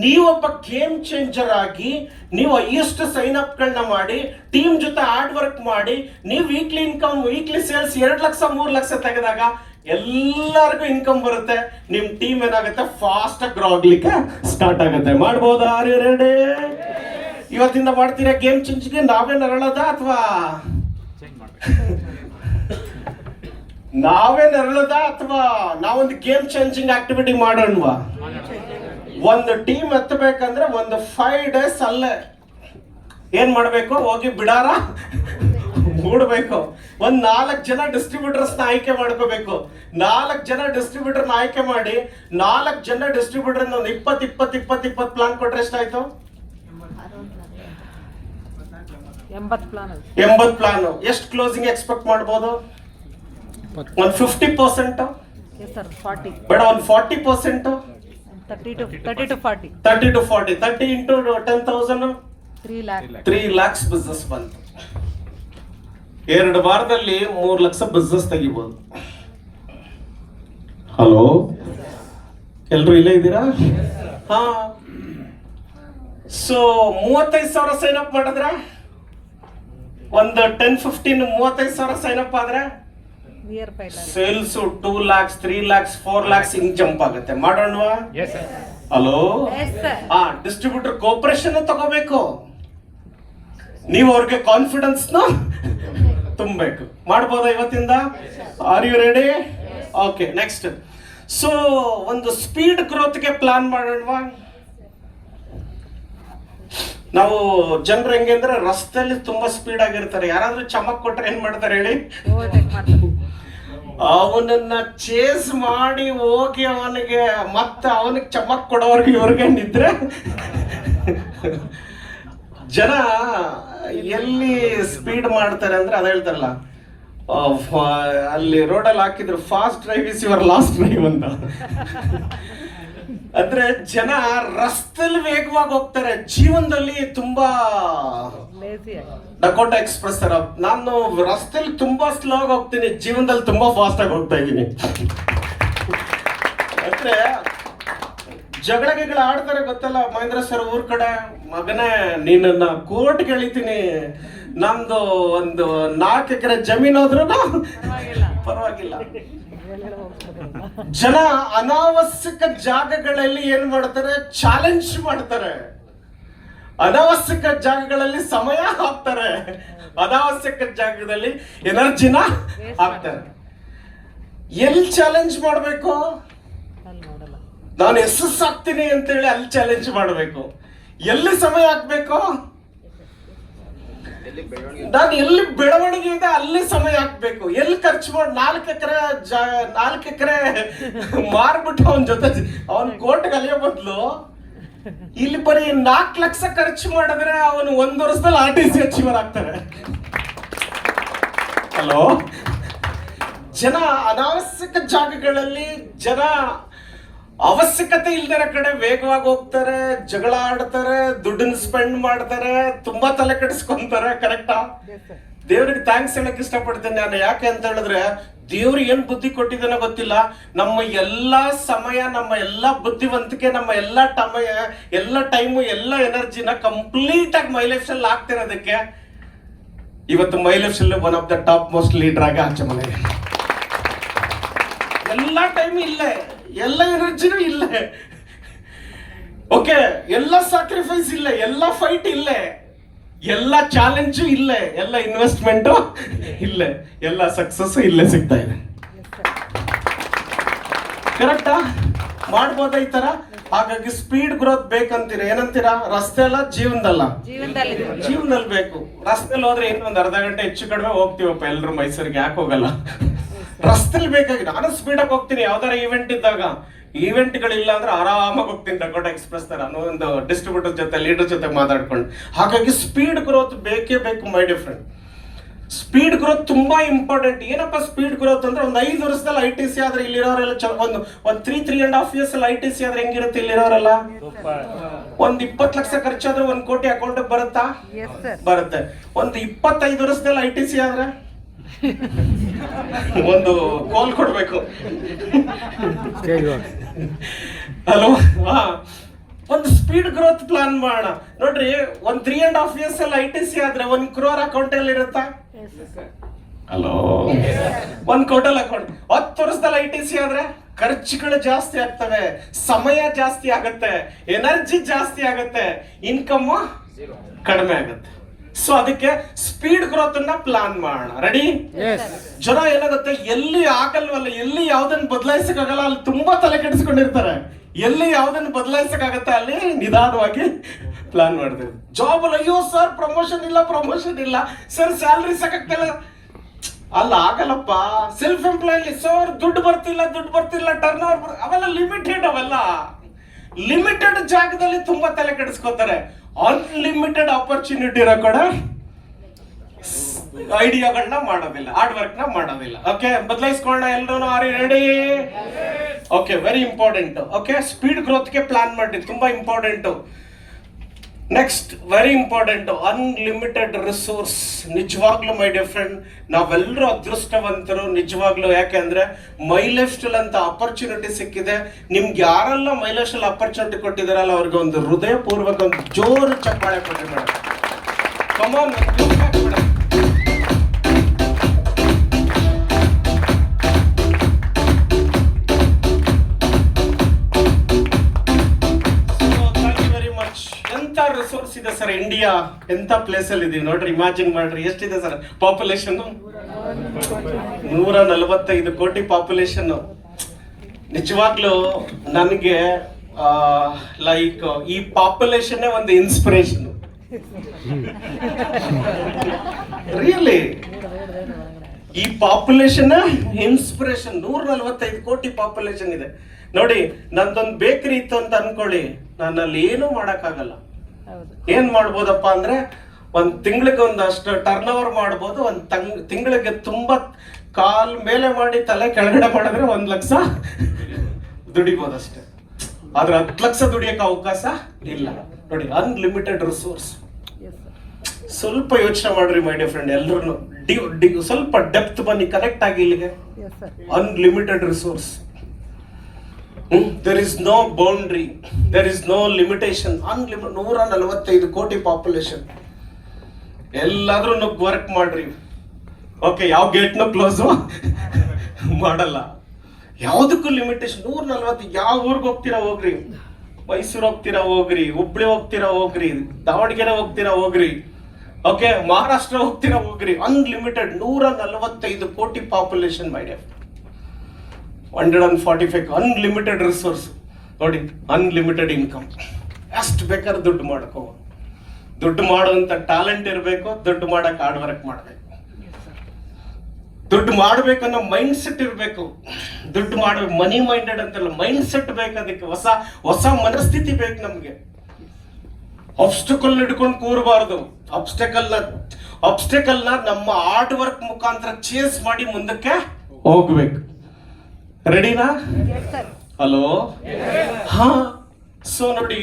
ನೀವೊಬ್ಬ ಗೇಮ್ ಚೇಂಜರ್ ಆಗಿ ನೀವು ಎಷ್ಟು ಸೈನ್ ಅಪ್ ಗಳನ್ನ ಮಾಡಿ ಟೀಮ್ ಜೊತೆ ಹಾರ್ಡ್ ವರ್ಕ್ ಮಾಡಿ ನೀವು weekly income, weekly sales 2 lakh 3 lakh ತೆಗೆದಾಗ ಎಲ್ಲರಿಗೂ ಇನ್ಕಮ್ ಬರುತ್ತೆ. ನಿಮ್ ಟೀಮ್ ಏನಾಗುತ್ತೆ? ಫಾಸ್ಟ್ ಆಗಿ ಗ್ರೋ ಆಗ್ಲಿಕ್ಕೆ ಸ್ಟಾರ್ಟ್ ಆಗುತ್ತೆ. ಮಾಡ್ಬೋದಾ? Are you ready? ಇವತ್ತಿಂದ ಮಾಡ್ತೀರಾ ಗೇಮ್ ಚೇಂಜ್ಗೆ? ನಾವೇ ನರಳದ ಅಥವಾ ನಾವೊಂದು ಗೇಮ್ ಚೇಂಜಿಂಗ್ ಆಕ್ಟಿವಿಟಿ ಮಾಡೋಣವಾ? ಒಂದು ಟೀಮ್ ಎತ್ತಬೇಕಂದ್ರೆ ಒಂದು 5 days ಅಲ್ಲೇ ಏನ್ ಮಾಡ್ಬೇಕು? ಹೋಗಿ ಬಿಡಾರ ಮೂಡಬೇಕು. ಒಂದ್ 4 ಜನ ಡಿಸ್ಟ್ರಿಬ್ಯೂಟರ್ಸ್ ನ ಆಯ್ಕೆ ಮಾಡ್ಕೋಬೇಕು. 4 ಜನ ಡಿಸ್ಟ್ರಿಬ್ಯೂಟರ್ ನ ಆಯ್ಕೆ ಮಾಡಿ 4 ಜನ ಡಿಸ್ಟ್ರಿಬ್ಯೂಟರ್ ಒಂದು 20 ಪ್ಲಾನ್ ಕೊಟ್ರೆ ಎಷ್ಟಾಯ್ತು? 80 ಪ್ಲಾನ್. ಎಷ್ಟು ಕ್ಲೋಸಿಂಗ್ ಎಕ್ಸ್ಪೆಕ್ಟ್ ಮಾಡ್ಬೋದು? ಒಂದು 50%, ಬೇಡ ಒಂದು 40%, 30 to 40. 30 into 10,000 3 lakhs ಬಿಸ್ನೆಸ್ ಬಂತು. 2 ವಾರದಲ್ಲಿ 3 ಲಕ್ಷ ಬಿಸ್ನೆಸ್ ತೆಗಿಬಹುದು. ಹಲೋ, ಎಲ್ರು ಇಲ್ಲೇ ಇದ್ದೀರಾ? ಹಾ. ಸೊ 35,000 ಸೈನ್ ಅಪ್ ಮಾಡಿದ್ರೆ ಒಂದು 10-15 35,000 ಸೈನ್ ಅಪ್ ಆದ್ರೆ ಸೇಲ್ಸ್ 2 lakhs 3 lakhs 4 lakhs ಹಿಂಗ್ ಜಂಪ್ ಆಗುತ್ತೆ. ಮಾಡೋಣವಾ? ಹಲೋ, ಡಿಸ್ಟ್ರಿಬ್ಯೂಟರ್ ಕೋಪರೇಷನ್ ತಗೋಬೇಕು. ನೀವು ಅವ್ರಿಗೆ ಕಾನ್ಫಿಡೆನ್ಸ್ ನ ತುಂಬಬೇಕು. ಮಾಡ್ಬೋದಾ ಇವತ್ತಿಂದ? Are you ready? Okay, next. So ಒಂದು ಸ್ಪೀಡ್ ಗ್ರೋತ್ಗೆ ಪ್ಲಾನ್ ಮಾಡೋಣವಾ? ನಾವು ಜನರು ಹೆಂಗೆ ಅಂದ್ರೆ ರಸ್ತೆಯಲ್ಲಿ ತುಂಬಾ ಸ್ಪೀಡ್ ಆಗಿರ್ತಾರೆ. ಯಾರಾದ್ರೂ ಚಮಕ್ ಕೊಟ್ರೆ ಏನ್ ಮಾಡ್ತಾರೆ ಹೇಳಿ? ಅವನನ್ನ ಚೇಸ್ ಮಾಡಿ ಹೋಗಿ ಅವನಿಗೆ ಚಮಕ್ ಕೊಡೋರ್ಗೆ ಇವ್ರಿಗೆ ನಿದ್ರೆ. ಜನ ಎಲ್ಲಿ ಸ್ಪೀಡ್ ಮಾಡ್ತಾರೆ ಅಂದ್ರೆ ಅದ ಹೇಳ್ತಾರಲ್ಲ, ಅಲ್ಲಿ ರೋಡಲ್ಲಿ ಹಾಕಿದ್ರು fast drive is your last drive ಅಂತ. ಅಂದ್ರೆ ಜನ ರಸ್ತೆಯಲ್ಲಿ ವೇಗವಾಗಿ ಹೋಗ್ತಾರೆ, ಜೀವನದಲ್ಲಿ ತುಂಬಾ ಡಕೋಟಾ ಎಕ್ಸ್ಪ್ರೆಸ್ ತರ ನಾನು ರಸ್ತೆಯಲ್ಲಿ ತುಂಬಾ ಸ್ಲೋ ಆಗಿ ಹೋಗ್ತೀನಿ, ಜೀವನದಲ್ಲಿ ತುಂಬಾ ಫಾಸ್ಟ್ ಆಗಿ ಹೋಗ್ತಾ ಇದ್ದೀನಿ. ಅಂದ್ರೆ ಜಗಳ ಆಡ್ತಾರೆ ಗೊತ್ತಲ್ಲ. ಮಹೇಂದ್ರ ಸರ್ ಊರ್ ಕಡೆ, ಮಗನೇ ನೀನನ್ನ ಕೋರ್ಟ್ಗೆ ಎಳಿತೀನಿ, ನಮ್ದು ಒಂದು 4 ಎಕರೆ ಜಮೀನ್ ಹೋದ್ರು ಪರವಾಗಿಲ್ಲ. ಜನ ಅನಾವಶ್ಯಕ ಜಾಗಗಳಲ್ಲಿ ಏನ್ ಮಾಡ್ತಾರೆ? ಚಾಲೆಂಜ್ ಮಾಡ್ತಾರೆ. ಅನಾವಶ್ಯಕ ಜಾಗಗಳಲ್ಲಿ ಸಮಯ ಹಾಕ್ತಾರೆ, ಅನಾವಶ್ಯಕ ಜಾಗದಲ್ಲಿ ಎನರ್ಜಿನ ಹಾಕ್ತಾರೆ. ಎಲ್ಲಿ ಚಾಲೆಂಜ್ ಮಾಡ್ಬೇಕು? ನಾನು ಯಶಸ್ ಆಗ್ತೀನಿ ಅಂತೇಳಿ ಅಲ್ಲಿ ಚಾಲೆಂಜ್ ಮಾಡಬೇಕು. ಎಲ್ಲಿ ಸಮಯ ಹಾಕ್ಬೇಕು? ನಾನು ಎಲ್ಲಿ ಬೆಳವಣಿಗೆ ಇದೆ ಅಲ್ಲಿ ಸಮಯ ಹಾಕ್ಬೇಕು. ಎಲ್ಲಿ ಖರ್ಚು ಮಾಡಿ 4 ಎಕರೆ ಮಾರ್ಬಿಟ್ಟು ಅವನ ಜೊತೆ ಅವನ್ ಕೋರ್ಟ್ಗೆ ಅಲಿಯೋ ಬದಲು ಇಲ್ಲಿ ಬರೀ 4 ಲಕ್ಷ ಖರ್ಚು ಮಾಡಿದ್ರೆ ಅವನು 1 ವರ್ಷದಲ್ಲಿ RTC ಅಚೀವರ್ ಆಗ್ತಾರೆ. ಹಲೋ, ಜನ ಅನಾವಶ್ಯಕ ಜಾಗಗಳಲ್ಲಿ, ಜನ ಅವಶ್ಯಕತೆ ಇಲ್ದಿರೋ ಕಡೆ ವೇಗವಾಗಿ ಹೋಗ್ತಾರೆ, ಜಗಳ ಆಡ್ತಾರೆ, ದುಡ್ಡನ್ನ ಸ್ಪೆಂಡ್ ಮಾಡ್ತಾರೆ, ತುಂಬಾ ತಲೆ ಕೆಡಿಸ್ಕೊಂತಾರೆ. ಕರೆಕ್ಟಾ? ದೇವ್ರಿಗೆ ಥ್ಯಾಂಕ್ಸ್ ಹೇಳಕ್ ಇಷ್ಟಪಡ್ತೇನೆ ನಾನು. ಯಾಕೆ ಅಂತ ಹೇಳಿದ್ರೆ ದೇವ್ರು ಏನ್ ಬುದ್ಧಿ ಕೊಟ್ಟಿದ್ದಾನೋ ಗೊತ್ತಿಲ್ಲ, ನಮ್ಮ ಎಲ್ಲಾ ಸಮಯ, ನಮ್ಮ ಎಲ್ಲಾ ಬುದ್ಧಿವಂತಿಕೆ, ನಮ್ಮ ಎಲ್ಲ ಟೈಮು, ಎಲ್ಲ ಎನರ್ಜಿನ ಕಂಪ್ಲೀಟ್ ಆಗಿ ಮೈ ಲೈಫ್ ಅಲ್ಲಿ ಆಗ್ತಿರೋದಕ್ಕೆ ಇವತ್ತು ಮೈ ಲೈಫ್ ಅಲ್ಲಿ one of the top most leader ಆಗಿ ಆಚೆ ಮನೆ. ಎಲ್ಲ ಟೈಮ್ ಇಲ್ಲೇ, ಎಲ್ಲ ಎನರ್ಜಿನೂ ಇಲ್ಲೇ. ಓಕೆ, ಎಲ್ಲ ಸ್ಯಾಕ್ರಿಫೈಸ್ ಇಲ್ಲೇ, ಎಲ್ಲ ಫೈಟ್ ಇಲ್ಲೇ, ಎಲ್ಲ ಚಾಲೆಂಜು ಇಲ್ಲೇ, ಎಲ್ಲ ಇನ್ವೆಸ್ಟ್ಮೆಂಟು ಇಲ್ಲೇ, ಎಲ್ಲ ಸಕ್ಸಸ್ ಇಲ್ಲೇ ಸಿಗ್ತಾ ಇದೆ. ಕರೆಕ್ಟಾ? ಮಾಡ್ಬೋದ ಈ ತರ? ಹಾಗಾಗಿ ಸ್ಪೀಡ್ ಗ್ರೋತ್ ಬೇಕಂತೀರಾ, ಏನಂತೀರಾ? ರಸ್ತೆ ಅಲ್ಲ, ಜೀವನದಲ್ಲ? ಜೀವನದಲ್ಲಿ ಬೇಕು. ರಸ್ತೆಲಿ ಹೋದ್ರೆ ಇನ್ನೊಂದು ಒಂದು ಅರ್ಧ ಗಂಟೆ ಹೆಚ್ಚು ಕಡಿಮೆ ಹೋಗ್ತೀವಪ್ಪ ಎಲ್ರು ಮೈಸೂರಿಗೆ, ಯಾಕೆ ಹೋಗಲ್ಲ? ರಸ್ತೆಲಿ ಬೇಕಾಗಿ ನಾನು ಸ್ಪೀಡಾಗಿ ಹೋಗ್ತೀನಿ ಯಾವ್ದಾರ ಈವೆಂಟ್ ಇದ್ದಾಗ. ಈವೆಂಟ್ಗಳಿಲ್ಲ ಅಂದ್ರೆ ಆರಾಮಾಗಿ ಹೋಗ್ತೀನಿ ಡಕೋಟಾ ಎಕ್ಸ್ಪ್ರೆಸ್ ತರ, ಒಂದು ಡಿಸ್ಟ್ರಿಬ್ಯೂಟರ್ ಜೊತೆ ಲೀಡರ್ ಜೊತೆ ಮಾತಾಡ್ಕೊಂಡು. ಹಾಗಾಗಿ ಸ್ಪೀಡ್ ಗ್ರೋತ್ ಬೇಕೇ ಬೇಕು ಮೈ ಡಿಫ್ರೆಂಡ್. ಸ್ಪೀಡ್ ಗ್ರೋತ್ ತುಂಬಾ ಇಂಪಾರ್ಟೆಂಟ್. ಏನಪ್ಪ ಸ್ಪೀಡ್ ಗ್ರೋತ್ ಅಂದ್ರೆ, ಒಂದು 5 ವರ್ಷದಲ್ಲಿ ITC ಆದ್ರೆ ಇಲ್ಲಿರೋರೆಲ್ಲ ಒಂದು 3.5 years ಅಲ್ಲಿ ITC ಆದ್ರೆ ಹೆಂಗಿರುತ್ತೆ ಇಲ್ಲಿರೋರೆಲ್ಲ? ಒಂದು 20 ಲಕ್ಷ ಖರ್ಚಾದ್ರೆ 1 ಕೋಟಿ ಅಕೌಂಟ್ ಬರುತ್ತಾ? ಬರುತ್ತೆ. ಒಂದು 25 ವರ್ಷದಲ್ಲಿ ITC ಆದ್ರೆ ಒಂದು ಕಾಲ್ ಕೊಡ್ಬೇಕು. ಹಲೋ, ಒಂದು ಸ್ಪೀಡ್ ಗ್ರೋತ್ ಪ್ಲಾನ್ ಮಾಡೋಣ ನೋಡ್ರಿ. ಒಂದು 3.5 years ಅಲ್ಲಿ ITC ಆದ್ರೆ 1 crore ಅಕೌಂಟ್ ಅಲ್ಲಿ ಇರುತ್ತಾ? ಹಲೋ, 1 ಕೋಟಿ ಅಕೌಂಟ್. 10 ವರ್ಷದಲ್ಲಿ ITC ಆದ್ರೆ ಖರ್ಚುಗಳು ಜಾಸ್ತಿ ಆಗ್ತವೆ, ಸಮಯ ಜಾಸ್ತಿ ಆಗತ್ತೆ, ಎನರ್ಜಿ ಜಾಸ್ತಿ ಆಗತ್ತೆ, ಇನ್ಕಮ್ ಕಡಿಮೆ ಆಗತ್ತೆ. ಸೊ ಅದಕ್ಕೆ ಸ್ಪೀಡ್ ಗ್ರೋತ್ ಅನ್ನ ಪ್ಲಾನ್ ಮಾಡೋಣ. ರೆಡಿ? ಜನ ಏನಾಗುತ್ತೆ, ಎಲ್ಲಿ ಆಗಲ್ವಲ್ಲ, ಎಲ್ಲಿ ಯಾವ್ದನ್ನ ಬದಲಾಯಿಸಕ್ಕಾಗಲ್ಲ ಅಲ್ಲಿ ತುಂಬಾ ತಲೆ ಕೆಡಿಸ್ಕೊಂಡಿರ್ತಾರೆ. ಎಲ್ಲಿ ಯಾವ್ದನ್ನ ಬದಲಾಯಿಸಕ್ಕಾಗತ್ತೆ ಅಲ್ಲಿ ನಿಧಾನವಾಗಿ ಪ್ಲಾನ್ ಮಾಡ್ತೀವಿ. ಜಾಬ್ ಅಲ್ಲಿ ಅಯ್ಯೋ ಸರ್ ಪ್ರಮೋಷನ್ ಇಲ್ಲ ಸರ್, ಸ್ಯಾಲ್ರಿ ಸಾಕಾಗ್ತಿಲ್ಲ, ಅಲ್ಲ ಆಗಲ್ಲಪ್ಪ. ಸೆಲ್ಫ್ ಎಂಪ್ಲಾಯ್ಲಿ ಸರ್ ದುಡ್ಡು ಬರ್ತಿಲ್ಲ, ಟರ್ನ್ ಓವರ್, ಅವೆಲ್ಲ ಲಿಮಿಟೆಡ್. ಅವೆಲ್ಲ ಲಿಮಿಟೆಡ್ ಜಾಗದಲ್ಲಿ ತುಂಬಾ ತಲೆ ಕೆಡಿಸ್ಕೋತಾರೆ. ಅನ್ಲಿಮಿಟೆಡ್ ಆಪರ್ಚುನಿಟಿ ಇರೋ ಕೂಡ ಐಡಿಯಾಗಳನ್ನ ಮಾಡೋದಿಲ್ಲ, ಹಾರ್ಡ್ ವರ್ಕ್ ನ ಮಾಡೋದಿಲ್ಲ. ಓಕೆ, ಬದಲಾಯಿಸ್ಕೊಳ್ಳೋಣ ಎಲ್ರು. Are you ready? Okay, very important. Okay, speed growth ಗೆ ಪ್ಲಾನ್ ಮಾಡಿ, ತುಂಬಾ important. Next very important, unlimited resource. ನಿಜವಾಗ್ಲೂ ಮೈ ಡಿಯರ್ ಫ್ರೆಂಡ್, ನಾವೆಲ್ಲರೂ ಅದೃಷ್ಟವಂತರು ನಿಜವಾಗ್ಲೂ. ಯಾಕೆಂದ್ರೆ ಮೈ ಲೈಫ್ ಸ್ಟೈಲ್ ಅಂತ ಅಪರ್ಚುನಿಟಿ ಸಿಕ್ಕಿದೆ. ನಿಮ್ಗೆ ಯಾರೆಲ್ಲ ಮೈ ಲೈಫ್ ಸ್ಟೈಲ್ ಅಪರ್ಚುನಿಟಿ ಕೊಟ್ಟಿದಾರಲ್ಲ ಅವ್ರಿಗೆ ಒಂದು ಹೃದಯ ಪೂರ್ವಕ ಒಂದು ಜೋರು ಚಪ್ಪಾಳೆ ಕೊಟ್ಟಿದ್ದಾರೆ. ಕಮಾನ್, ರಿಸೋರ್ಸ್ ಇದೆ ಸರ್. ಇಂಡಿಯಾ ಎಂತ ಪ್ಲೇಸ್ ಅಲ್ಲಿ ಇದೀವಿ ನೋಡ್ರಿ. ಇಮ್ಯಾಜಿನ್ ಮಾಡ್ರಿ, ಎಷ್ಟಿದೆ ಸರ್ ಪಾಪ್ಯುಲೇಷನ್? 145 ಕೋಟಿ ಪಾಪ್ಯುಲೇಷನ್. ನಿಜವಾಗ್ಲೂ ನನಗೆ ಲೈಕ್ ಈ ಪಾಪ್ಯುಲೇಷನ್ ಒಂದು ಇನ್ಸ್ಪಿರೇಷನ್. ರಿಯಲಿ ಈ ಪಾಪ್ಯುಲೇಷನ್ ಇನ್ಸ್ಪಿರೇಷನ್. 145 ಕೋಟಿ ಪಾಪ್ಯುಲೇಷನ್ ಇದೆ ನೋಡಿ. ನಂದೊಂದು ಬೇಕರಿ ಇತ್ತು ಅಂತ ಅನ್ಕೊಳ್ಳಿ, ನಾನು ಅಲ್ಲಿ ಏನೂ ಮಾಡಕ್ಕಾಗಲ್ಲ. ಏನ್ ಮಾಡ್ಬೋದಪ್ಪ ಅಂದ್ರೆ, ಒಂದ್ ತಿಂಗಳಿಗೆ ಒಂದಷ್ಟು ಟರ್ನ್ ಓವರ್ ಮಾಡ್ಬೋದು. ತಿಂಗಳಿಗೆ ತುಂಬಾ ಕಾಲ್ ಮೇಲೆ ಮಾಡಿ ತಲೆ ಕೆಳಗಡೆ ಮಾಡಿದ್ರೆ 1 ಲಕ್ಷ ದುಡಿಬೋದಷ್ಟೇ. ಆದ್ರೆ 10 ಲಕ್ಷ ದುಡಿಯಕ್ಕೆ ಅವಕಾಶ ಇಲ್ಲ ನೋಡಿ. Unlimited resource. ಸ್ವಲ್ಪ ಯೋಚನೆ ಮಾಡ್ರಿ ಮೈ ಡಿಯರ್ ಫ್ರೆಂಡ್, ಎಲ್ಲರೂ ಸ್ವಲ್ಪ ಡೆಪ್ತ್ ಬನ್ನಿ, ಕನೆಕ್ಟ್ ಆಗಿ ಇಲ್ಲಿಗೆ. Unlimited resource. There is no boundary, there is no limitation. Unlimited 145 ಕೋಟಿ ಪಾಪ್ಯುಲೇಷನ್. ಎಲ್ಲಾದ್ರೂ ನುಗ್ಗಿ ವರ್ಕ್ ಮಾಡ್ರಿ. ಓಕೆ, ಯಾವ ಗೇಟ್ನು ಕ್ಲೋಸ್ ಮಾಡಲ್ಲ, ಯಾವುದಕ್ಕೂ ಲಿಮಿಟೇಷನ್. 140. ಯಾವ ಊರಿಗೆ ಹೋಗ್ತೀರಾ ಹೋಗ್ರಿ, ಮೈಸೂರು ಹೋಗ್ತೀರಾ ಹೋಗ್ರಿ, ಹುಬ್ಳಿ ಹೋಗ್ತೀರಾ ಹೋಗ್ರಿ, ದಾವಣಗೆರೆ ಹೋಗ್ತೀರಾ ಹೋಗ್ರಿ, ಓಕೆ, ಮಹಾರಾಷ್ಟ್ರ ಹೋಗ್ತೀರಾ ಹೋಗ್ರಿ. ಅನ್ಲಿಮಿಟೆಡ್ 145 ಕೋಟಿ population my dear. 145 unlimited resource ನೋಡಿ. Unlimited income. ಎಷ್ಟು ಬೇಕಾದ್ರೆ ದುಡ್ಡು ಮಾಡ್ಕೋ. ದುಡ್ಡು ಮಾಡುವಂತ ಟ್ಯಾಲೆಂಟ್ ಇರಬೇಕು, ದುಡ್ಡು ಮಾಡಕ್ ಹಾರ್ಡ್ ವರ್ಕ್ ಮಾಡಬೇಕು. ದುಡ್ಡು ಮಾಡ್ಬೇಕನ್ನೋ ಮೈಂಡ್ ಸೆಟ್ ಇರಬೇಕು. ದುಡ್ಡು ಮಾಡ್ಬೇಕು, ಮನಿ ಮೈಂಡೆಡ್ ಅಂತಲ್ಲ, ಮೈಂಡ್ ಸೆಟ್ ಬೇಕು. ಅದಕ್ಕೆ ಹೊಸ ಮನಸ್ಥಿತಿ ಬೇಕು ನಮ್ಗೆ. ಆಬ್ಸ್ಟಕಲ್ ಹಿಡ್ಕೊಂಡು ಕೂರಬಾರ್ದು. ಆಬ್ಸ್ಟಕಲ್ ನ ನಮ್ಮ ಹಾರ್ಡ್ ವರ್ಕ್ ಮುಖಾಂತರ ಚೇಸ್ ಮಾಡಿ ಮುಂದಕ್ಕೆ ಹೋಗ್ಬೇಕು. ರೆಡಿನಾ? ಹಲೋ, ಹಾ. ಸೊ ನೋಡಿ,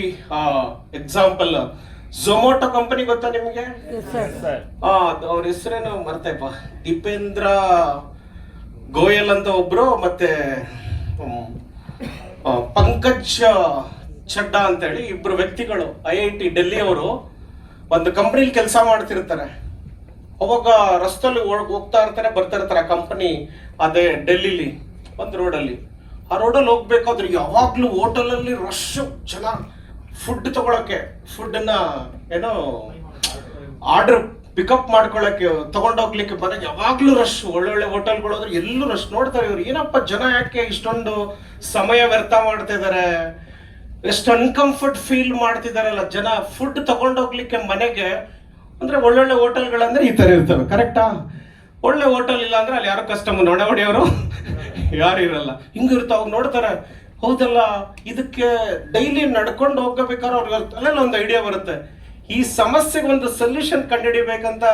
ಎಕ್ಸಾಂಪಲ್ ಝೊಮ್ಯಾಟೊ ಕಂಪನಿ ಗೊತ್ತಾ ನಿಮಗೆ? ಅವ್ರ ಹೆಸರೇನು ಮರ್ತೇಪ, ದೀಪೇಂದ್ರ ಗೋಯಲ್ ಅಂತ ಒಬ್ರು, ಮತ್ತೆ ಪಂಕಜ್ ಚಡ್ಡಾ ಅಂತ ಹೇಳಿ ಇಬ್ರು ವ್ಯಕ್ತಿಗಳು IIT ಡೆಲ್ಲಿ ಅವರು ಒಂದು ಕಂಪನಿಲಿ ಕೆಲಸ ಮಾಡ್ತಿರ್ತಾರೆ. ಅವಾಗ ರಸ್ತೆಯಲ್ಲಿ ಹೋಗ್ತಾ ಇರ್ತಾರೆ, ಬರ್ತಾ ಇರ್ತಾರೆ. ಕಂಪನಿ ಅದೇ ಡೆಲ್ಲಿಲಿ ಒಂದು ರೋಡಲ್ಲಿ. ಆ ರೋಡಲ್ಲಿ ಹೋಗ್ಬೇಕಾದ್ರೆ ಯಾವಾಗ್ಲೂ ಹೋಟೆಲಲ್ಲಿ ರಶ್ ಜನ ಫುಡ್ ತಗೊಳಕ್ಕೆ, ಫುಡ್ ಅನ್ನ ಏನೋ ಆರ್ಡರ್ ಪಿಕಪ್ ಮಾಡ್ಕೊಳಕ್ಕೆ ತಗೊಂಡೋಗ್ಲಿಕ್ಕೆ ಮನೆಗೆ ಯಾವಾಗ್ಲೂ ರಶ್. ಒಳ್ಳೊಳ್ಳೆ ಹೋಟೆಲ್ಗಳು ಹೋದ್ರೆ ಎಲ್ಲೂ ರಶ್. ನೋಡ್ತಾರೆ ಇವ್ರು ಏನಪ್ಪ ಜನ ಯಾಕೆ ಇಷ್ಟೊಂದು ಸಮಯ ವ್ಯರ್ಥ ಮಾಡ್ತಾ ಇದಾರೆ, ಎಷ್ಟು ಅನ್ಕಂಫರ್ಟ್ ಫೀಲ್ ಮಾಡ್ತಿದಾರಲ್ಲ ಜನ ಫುಡ್ ತಗೊಂಡೋಗ್ಲಿಕ್ಕೆ ಮನೆಗೆ. ಅಂದ್ರೆ ಒಳ್ಳೊಳ್ಳೆ ಹೋಟೆಲ್ಗಳಂದ್ರೆ ಈ ತರ ಇರ್ತವೆ, ಕರೆಕ್ಟಾ? ಒಳ್ಳೆ ಹೋಟೆಲ್ ಇಲ್ಲ ಅಂದ್ರೆ ಅಲ್ಲಿ ಯಾರು ಕಸ್ಟಮರ್ ನೊಣ ಹೊಡೆಯೋರು ಯಾರು ಇರಲ್ಲ, ಹಿಂಗಿರ್ತಾವ ನೋಡ್ತಾರೆ. ಹೌದಲ್ಲ, ಇದಕ್ಕೆ ಡೈಲಿ ನಡ್ಕೊಂಡು ಹೋಗಬೇಕಾದ್ರೆ ಅವ್ರಿಗೆ ಅಲ್ಲೆಲ್ಲ ಒಂದು ಐಡಿಯಾ ಬರುತ್ತೆ. ಈ ಸಮಸ್ಯೆಗೆ ಒಂದು ಸೊಲ್ಯೂಷನ್ ಕಂಡುಹಿಡಿಬೇಕಂತ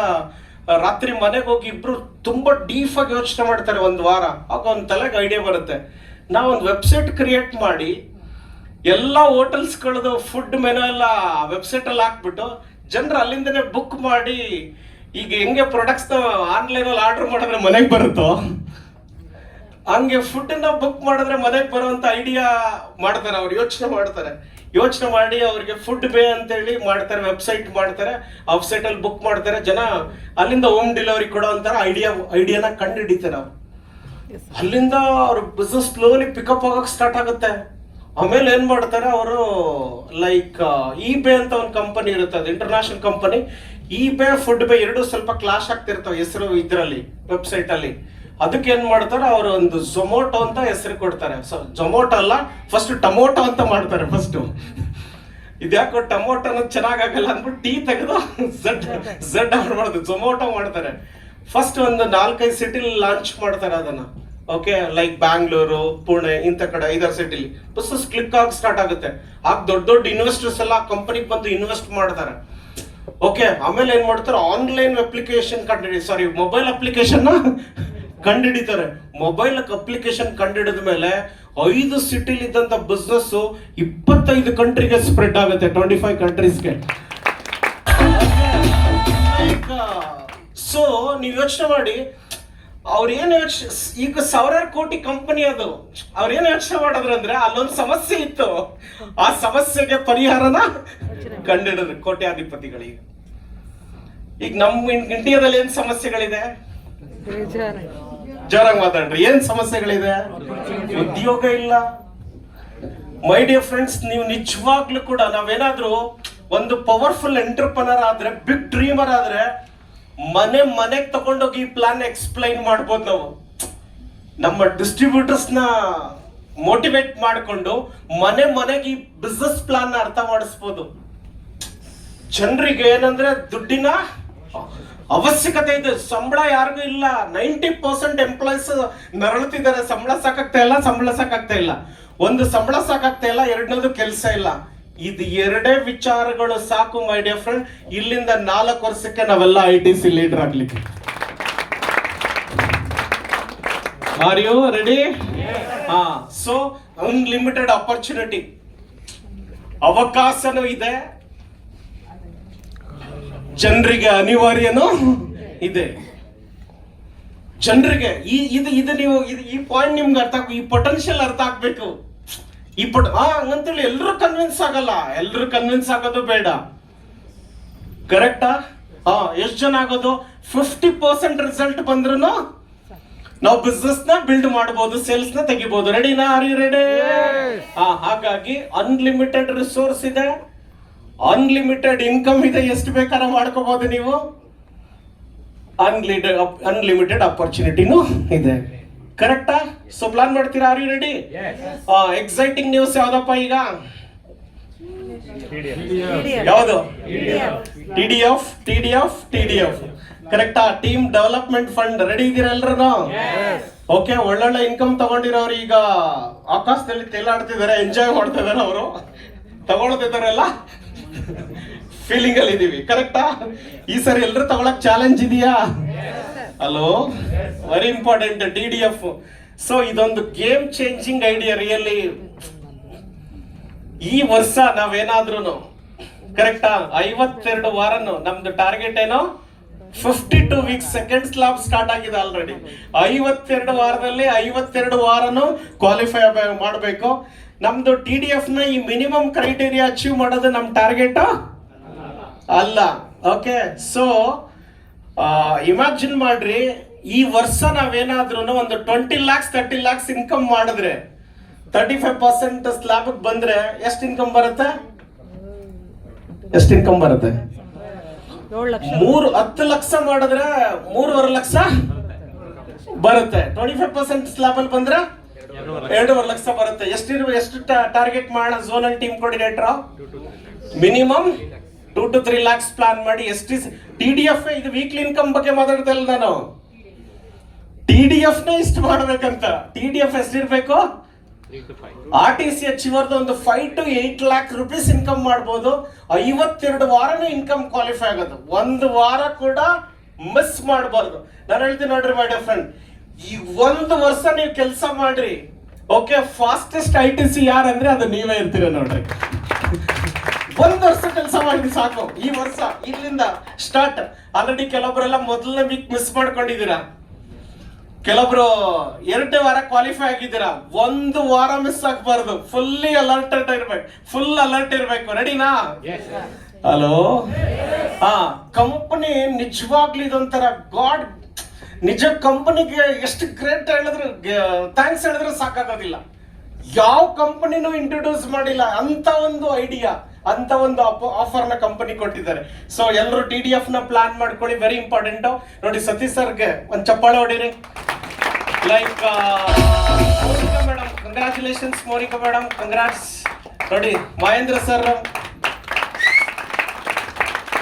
ರಾತ್ರಿ ಮನೆಗೆ ಹೋಗಿ ಇಬ್ರು ತುಂಬಾ ಡೀಪ್ ಆಗಿ ಯೋಚನೆ ಮಾಡ್ತಾರೆ ಒಂದು ವಾರ. ಆಗ ಒಂದು ತಲೆಗೆ ಐಡಿಯಾ ಬರುತ್ತೆ, ನಾವೊಂದು ವೆಬ್ಸೈಟ್ ಕ್ರಿಯೇಟ್ ಮಾಡಿ ಎಲ್ಲ ಹೋಟೆಲ್ಸ್ಗಳದ್ದು ಫುಡ್ ಮೆನು ಎಲ್ಲ ವೆಬ್ಸೈಟ್ ಅಲ್ಲಿ ಹಾಕ್ಬಿಟ್ಟು ಜನರು ಅಲ್ಲಿಂದನೇ ಬುಕ್ ಮಾಡಿ, ಈಗ ಹೆಂಗೆ ಪ್ರಾಡಕ್ಟ್ಸ್ ಆನ್ಲೈನ್ ಅಲ್ಲಿ ಆರ್ಡರ್ ಮಾಡಿದ್ರೆ ಮನೆಗೆ ಬರುತ್ತೋ ಹಂಗೆ ಫುಡ್ ನ ಬುಕ್ ಮಾಡಿದ್ರೆ ಮನೆಗೆ ಬರುವಂತ ಐಡಿಯಾ ಮಾಡ್ತಾರೆ. ಅವ್ರು ಯೋಚನೆ ಮಾಡಿ ಅವ್ರಿಗೆ ಫುಡ್ ಬೇ ಅಂತ ಹೇಳಿ ಮಾಡ್ತಾರೆ, ವೆಬ್ಸೈಟ್ ಮಾಡ್ತಾರೆ, ವೆಬ್ಸೈಟ್ ಅಲ್ಲಿ ಬುಕ್ ಮಾಡ್ತಾರೆ. ಜನ ಅಲ್ಲಿಂದ ಹೋಮ್ ಡೆಲಿವರಿ ಕೊಡೋ ಅಂತ ಐಡಿಯಾನ ಕಂಡು ಹಿಡಿತಾರೆ ಅವ್ರು. ಅಲ್ಲಿಂದ ಅವ್ರ ಬಿಸ್ನೆಸ್ ಸ್ಲೋಲಿ ಪಿಕಪ್ ಆಗಕ್ಕೆ ಸ್ಟಾರ್ಟ್ ಆಗುತ್ತೆ. ಆಮೇಲೆ ಏನ್ ಮಾಡ್ತಾರೆ ಅವರು, ಲೈಕ್ ಇಬೇ ಅಂತ ಒಂದು ಕಂಪನಿ ಇರುತ್ತೆ, ಅದು ಇಂಟರ್ನ್ಯಾಷನಲ್ ಕಂಪನಿ. ಇಬೇ ಫುಡ್ ಬೇ ಎರಡು ಸ್ವಲ್ಪ ಕ್ಲಾಶ್ ಆಗ್ತಿರ್ತಾವೆ ಹೆಸರು ಇದ್ರಲ್ಲಿ ವೆಬ್ಸೈಟ್ ಅಲ್ಲಿ. ಅದಕ್ಕೆ ಏನ್ ಮಾಡ್ತಾರೆ ಅವರು, ಒಂದು ಝೊಮೊಟೊ ಅಂತ ಹೆಸರು ಕೊಡ್ತಾರೆ. ಝೊಮೊಟೊ ಅಲ್ಲ, ಫಸ್ಟ್ ಟೊಮೊಟೊ ಅಂತ ಮಾಡ್ತಾರೆ. ಫಸ್ಟ್ ಇದ್ಯಾಕೋ ಟೊಮೊಟೊ ಅನ್ನೋದು ಚೆನ್ನಾಗಲ್ಲ ಅಂದ್ಬಿಟ್ಟು ಟೀ ತೆಗೆದು ಝಡ್ ಮಾಡ್ಬಾರ್ದು, ಝೊಮೊಟೊ ಮಾಡ್ತಾರೆ. ಫಸ್ಟ್ ಒಂದು 4-5 ಸಿಟಿಲಿ ಲಾಂಚ್ ಮಾಡ್ತಾರೆ ಅದನ್ನ. ಓಕೆ, ಲೈಕ್ ಬ್ಯಾಂಗ್ಳೂರು, ಪುಣೆ ಇಂಥ ಕಡೆ 5-6 ಸಿಟಿಲಿ ಬಿಸ್ನೆಸ್ ಕ್ಲಿಕ್ ಆಗಿ ಸ್ಟಾರ್ಟ್ ಆಗುತ್ತೆ. ಆಗ ದೊಡ್ಡ ಇನ್ವೆಸ್ಟರ್ಸ್ ಎಲ್ಲ ಕಂಪನಿಗೆ ಬಂದು ಇನ್ವೆಸ್ಟ್ ಮಾಡ್ತಾರೆ. ಓಕೆ, ಆಮೇಲೆ ಏನ್ ಮಾಡ್ತಾರೆ, ಆನ್ಲೈನ್ ಅಪ್ಲಿಕೇಶನ್ ಮೊಬೈಲ್ ಅಪ್ಲಿಕೇಶನ್ ಕಂಡುಹಿಡಿತಾರೆ. ಮೊಬೈಲ್ ಅಪ್ಲಿಕೇಶನ್ ಕಂಡುಹಿಡಿದ ಮೇಲೆ 5 ಸಿಟಿಲಿ ಇದ್ದಂತ ಬಿಸ್ನೆಸ್ 25 ಕಂಟ್ರಿಗೆ ಸ್ಪ್ರೆಡ್ ಆಗುತ್ತೆ, 25 ಕಂಟ್ರೀಸ್ಗೆ. ಸೊ ನೀವು ಯೋಚನೆ ಮಾಡಿ, ಅವ್ರೇನು ಈಗ 1000 ಕೋಟಿ ಕಂಪನಿ ಅದು. ಅವ್ರೇನು ಯೋಚನೆ ಮಾಡಿದ್ರು ಅಂದ್ರೆ ಅಲ್ಲೊಂದು ಸಮಸ್ಯೆ ಇತ್ತು, ಆ ಸಮಸ್ಯೆಗೆ ಪರಿಹಾರನ ಕಂಡಿಡಿದ್ರು ಕೋಟ್ಯಾಧಿಪತಿಗಳಿಗೆ. ಈಗ ನಮ್ಮ ಇಂಡಿಯಾದಲ್ಲಿ ಏನ್ ಸಮಸ್ಯೆಗಳಿದೆ? ಜೋರಾಗಿ ಮಾತಾಡ್ರಿ, ಏನ್ ಸಮಸ್ಯೆಗಳಿದೆ? ಉದ್ಯೋಗ ಇಲ್ಲ. ಮೈ ಡಿಯರ್ ಫ್ರೆಂಡ್ಸ್, ನೀವು ನಿಜವಾಗ್ಲೂ ಕೂಡ ನಾವೇನಾದ್ರೂ ಒಂದು ಪವರ್ಫುಲ್ ಎಂಟರ್ಪ್ರನರ್ ಆದ್ರೆ, ಬಿಗ್ ಡ್ರೀಮರ್ ಆದ್ರೆ, ಮನೆಗೆ ತಗೊಂಡೋಗಿ ಈ ಪ್ಲಾನ್ ಎಕ್ಸ್ಪ್ಲೈನ್ ಮಾಡ್ಬೋದು. ನಾವು ನಮ್ಮ ಡಿಸ್ಟ್ರಿಬ್ಯೂಟರ್ಸ್ ನ ಮೋಟಿವೇಟ್ ಮಾಡಿಕೊಂಡು ಮನೆಗೆ ಈ ಬಿಸ್ನೆಸ್ ಪ್ಲಾನ್ ನ ಅರ್ಥ ಮಾಡಿಸ್ಬೋದು. ಜನರಿಗೆ ಏನಂದ್ರೆ ದುಡ್ಡಿನ ಅವಶ್ಯಕತೆ ಇದೆ, ಸಂಬಳ ಯಾರಿಗೂ ಇಲ್ಲ. 90% ಎಂಪ್ಲಾಯ್ಸ್ ನರಳುತ್ತಿದ್ದಾರೆ, ಸಂಬಳ ಸಾಕಾಗ್ತಾ ಇಲ್ಲ. ಒಂದು ಸಂಬಳ ಸಾಕಾಗ್ತಾ ಇಲ್ಲ, ಎರಡನೇದು ಕೆಲಸ ಇಲ್ಲ. ಇದು 2 ವಿಚಾರಗಳು ಸಾಕು ಮೈ ಡಿಯರ್ ಫ್ರೆಂಡ್, ಇಲ್ಲಿಂದ 4 ವರ್ಷಕ್ಕೆ ನಾವೆಲ್ಲ ITC ಲೀಡರ್ ಆಗ್ಲಿಕ್ಕೆ. Are you ready? So unlimited opportunity, ಅವಕಾಶನೂ ಇದೆ, ಜನರಿಗೆ ಅನಿವಾರ್ಯನೂ ಇದೆ. ಜನರಿಗೆ ಈ ಪಾಯಿಂಟ್ ನಿಮ್ಗೆ ಅರ್ಥ ಈ ಪೊಟೆನ್ಶಿಯಲ್ ಅರ್ಥ ಆಗ್ಬೇಕು. ಹಂಗಂತೇಳಿ ಎಲ್ಲರೂ ಕನ್ವಿನ್ಸ್ ಆಗಲ್ಲ, ಎಲ್ಲರೂ ಕನ್ವಿನ್ಸ್ ಆಗೋದು ಬೇಡ, ಕರೆಕ್ಟಾ? ಎಷ್ಟು ಜನ ಆಗೋದು? 50% ರಿಸಲ್ಟ್ ಬಂದ್ರು ನಾವು ಬಿಸ್ನೆಸ್ ನ ಬಿಲ್ಡ್ ಮಾಡಬಹುದು, ಸೇಲ್ಸ್ ನ ತೆಗಿಬಹುದು. ರೆಡಿನಾ? Are you ready? ಹಾಗಾಗಿ ಅನ್ಲಿಮಿಟೆಡ್ ರಿಸೋರ್ಸ್ ಇದೆ, ಅನ್ಲಿಮಿಟೆಡ್ ಇನ್ಕಮ್ ಇದೆ, ಎಷ್ಟು ಬೇಕಾದ್ರೂ ಮಾಡ್ಕೋಬಹುದು ನೀವು. ಅನ್ಲಿಮಿಟೆಡ್ ಅಪರ್ಚುನಿಟಿನೂ ಇದೆ, ಕರೆಕ್ಟಾ? ಸೊ ಪ್ಲಾನ್ ಮಾಡ್ತೀರಾ? Are you ready? Exciting news ಯಾವ್ದಪ್ಪ ಈಗ? ಯಾವುದು? TDF ಕರೆಕ್ಟಾ? Team development fund. ರೆಡಿ ಇದೀರ ಎಲ್ರು? ಓಕೆ, ಒಳ್ಳೊಳ್ಳೆ ಇನ್ಕಮ್ ತಗೊಂಡಿರೋರು ಈಗ ಆಕಾಶದಲ್ಲಿ ತೇಲಾಡ್ತಿದ್ದಾರೆ, ಎಂಜಾಯ್ ಮಾಡ್ತಾ ಇದಾರೆ. ಅವರು ತಗೊಳ್ತಿದಾರಲ್ಲ, ಫೀಲಿಂಗ್ ಅಲ್ಲಿ ಇದೀವಿ, ಕರೆಕ್ಟಾ? ಈ ಸರಿ ಎಲ್ರು ತಗೊಳಕ್ ಚಾಲೆಂಜ್ ಇದೆಯಾ? Hello, very important TDF. So ಇದೊಂದು ಗೇಮ್ ಚೇಂಜಿಂಗ್ ಐಡಿಯಾ ರಿಯಲಿ. ಈ ವರ್ಷ ನಾವೇನಾದ್ರೂ ಕರೆಕ್ಟಾ 52 ವಾರನು, ನಮ್ದು ಟಾರ್ಗೆಟ್ ಏನೋ 52 ವೀಕ್ಸ್, ಸೆಕೆಂಡ್ ಸ್ಲಾಬ್ ಸ್ಟಾರ್ಟ್ ಆಗಿದೆ ಆಲ್ರೆಡಿ. 52 ವಾರದಲ್ಲಿ 52 ವಾರನು ಕ್ವಾಲಿಫೈ ಮಾಡಬೇಕು. ನಮ್ದು TDF ನ ಈ ಮಿನಿಮಮ್ ಕ್ರೈಟೇರಿಯಾ ಅಚೀವ್ ಮಾಡೋದು ನಮ್ ಟಾರ್ಗೆಟ್ ಅಲ್ಲ. ಓಕೆ, ಸೊ ಇಮ್ಯಾಜಿನ್ ಮಾಡ್ರಿ, ಈ ವರ್ಷ ನಾವೇನಾದ್ರೂ ಒಂದು 20 lakhs 30 lakhs ಇನ್ಕಮ್ ಮಾಡಿದ್ರೆ, 35% ಸ್ಲಾಬ್ ಬಂದ್ರೆ ಎಷ್ಟು ಇನ್ಕಮ್ ಬರುತ್ತೆ? 7 ಲಕ್ಷ 10 ಲಕ್ಷ ಮಾಡಿದ್ರೆ 3.5 ಲಕ್ಷ ಬರುತ್ತೆ. 25% ಸ್ಲಾಬ್ ಅಲ್ಲಿ ಬಂದ್ರೆ 2.5 ಲಕ್ಷ ಬರುತ್ತೆ. ಎಷ್ಟು ಟಾರ್ಗೆಟ್ ಮಾಡೋಣ zonal team coordinator? Minimum 2 to 3 lakhs plan ಮಾಡಿ. TDF ಇದು ವೀಕ್ಲಿ ಇನ್ಕಮ್ ಬಗ್ಗೆ ಮಾತಾಡ್ತಾ ಇಲ್ಲ ನಾನು. TDF ನೇ ಇಷ್ಟು ಮಾಡ್ಬೇಕಂತ. TDF ಎಷ್ಟಿರ್ಬೇಕು? RTC ಅಚೀವರ್ದು ಒಂದು 5 to 8 lakh rupees ಇನ್ಕಮ್ ಮಾಡ್ಬೋದು. 52 ವಾರನೇ ಇನ್ಕಮ್ ಕ್ವಾಲಿಫೈ ಆಗೋದು. 1 ವಾರ ಕೂಡ ಮಿಸ್ ಮಾಡಬಾರ್ದು. ನಾನು ಹೇಳ್ತೀನಿ ನೋಡ್ರಿ ಮೈ ಡಿಯರ್ ಫ್ರೆಂಡ್, ಈ 1 ವರ್ಷ ನೀವು ಕೆಲಸ ಮಾಡ್ರಿ, ಓಕೆ, ಫಾಸ್ಟೆಸ್ಟ್ ITC ಯಾರಂದ್ರೆ ಅದು ನೀವೇ ಇರ್ತೀರ ನೋಡ್ರಿ. 1 ವರ್ಷ ಕೆಲಸ ಮಾಡಿ ಸಾಕು. ಈ ವರ್ಷ ಇಲ್ಲಿಂದ ಸ್ಟಾರ್ಟ್. ಆಲ್ರೆಡಿ ಕೆಲವೊಬ್ಬರೆಲ್ಲ ಮೊದಲನೇ ವೀಕ್ ಮಿಸ್ ಮಾಡ್ಕೊಂಡಿದ್ದೀರಾ, ಕೆಲವೊಬ್ರು 2 ವಾರ ಕ್ವಾಲಿಫೈ ಆಗಿದ್ದೀರಾ. 1 ವಾರ ಮಿಸ್ ಆಗ್ಬಾರ್ದು. ಫುಲ್ಲಿ ಅಲರ್ಟ್ ಇರ್ಬೇಕು, ಫುಲ್ ಅಲರ್ಟ್ ಇರ್ಬೇಕು. ರೆಡಿನಾ? ಹಲೋ. ಕಂಪನಿ ನಿಜವಾಗ್ಲೂ ಇದೊಂಥರ ಗಾಡ್. ನಿಜ ಕಂಪನಿಗೆ ಎಷ್ಟು ಗ್ರೇಟ್ ಹೇಳಿದ್ರು, ಥ್ಯಾಂಕ್ಸ್ ಹೇಳಿದ್ರೆ ಸಾಕಾಗೋದಿಲ್ಲ. ಯಾವ ಕಂಪನಿನೂ ಇಂಟ್ರೊಡ್ಯೂಸ್ ಮಾಡಿಲ್ಲ ಅಂತ ಒಂದು ಐಡಿಯಾ, ಅಂತ ಒಂದು ಆಫರ್ ನ ಕಂಪನಿ ಕೊಟ್ಟಿದ್ದಾರೆ. ಸೊ ಎಲ್ಲರೂ TDF ನ ಪ್ಲಾನ್ ಮಾಡ್ಕೊಳ್ಳಿ, ವೆರಿ ಇಂಪಾರ್ಟೆಂಟ್. ನೋಡಿ ಸತೀಶ್ ಸರ್ಗೆ ಒಂದು ಚಪ್ಪಾಳೆ ಹೊಡೀರಿ. Like Monica madam, congratulations Monica madam, congrats. ನೋಡಿ ಮಹೇಂದ್ರ ಸರ್,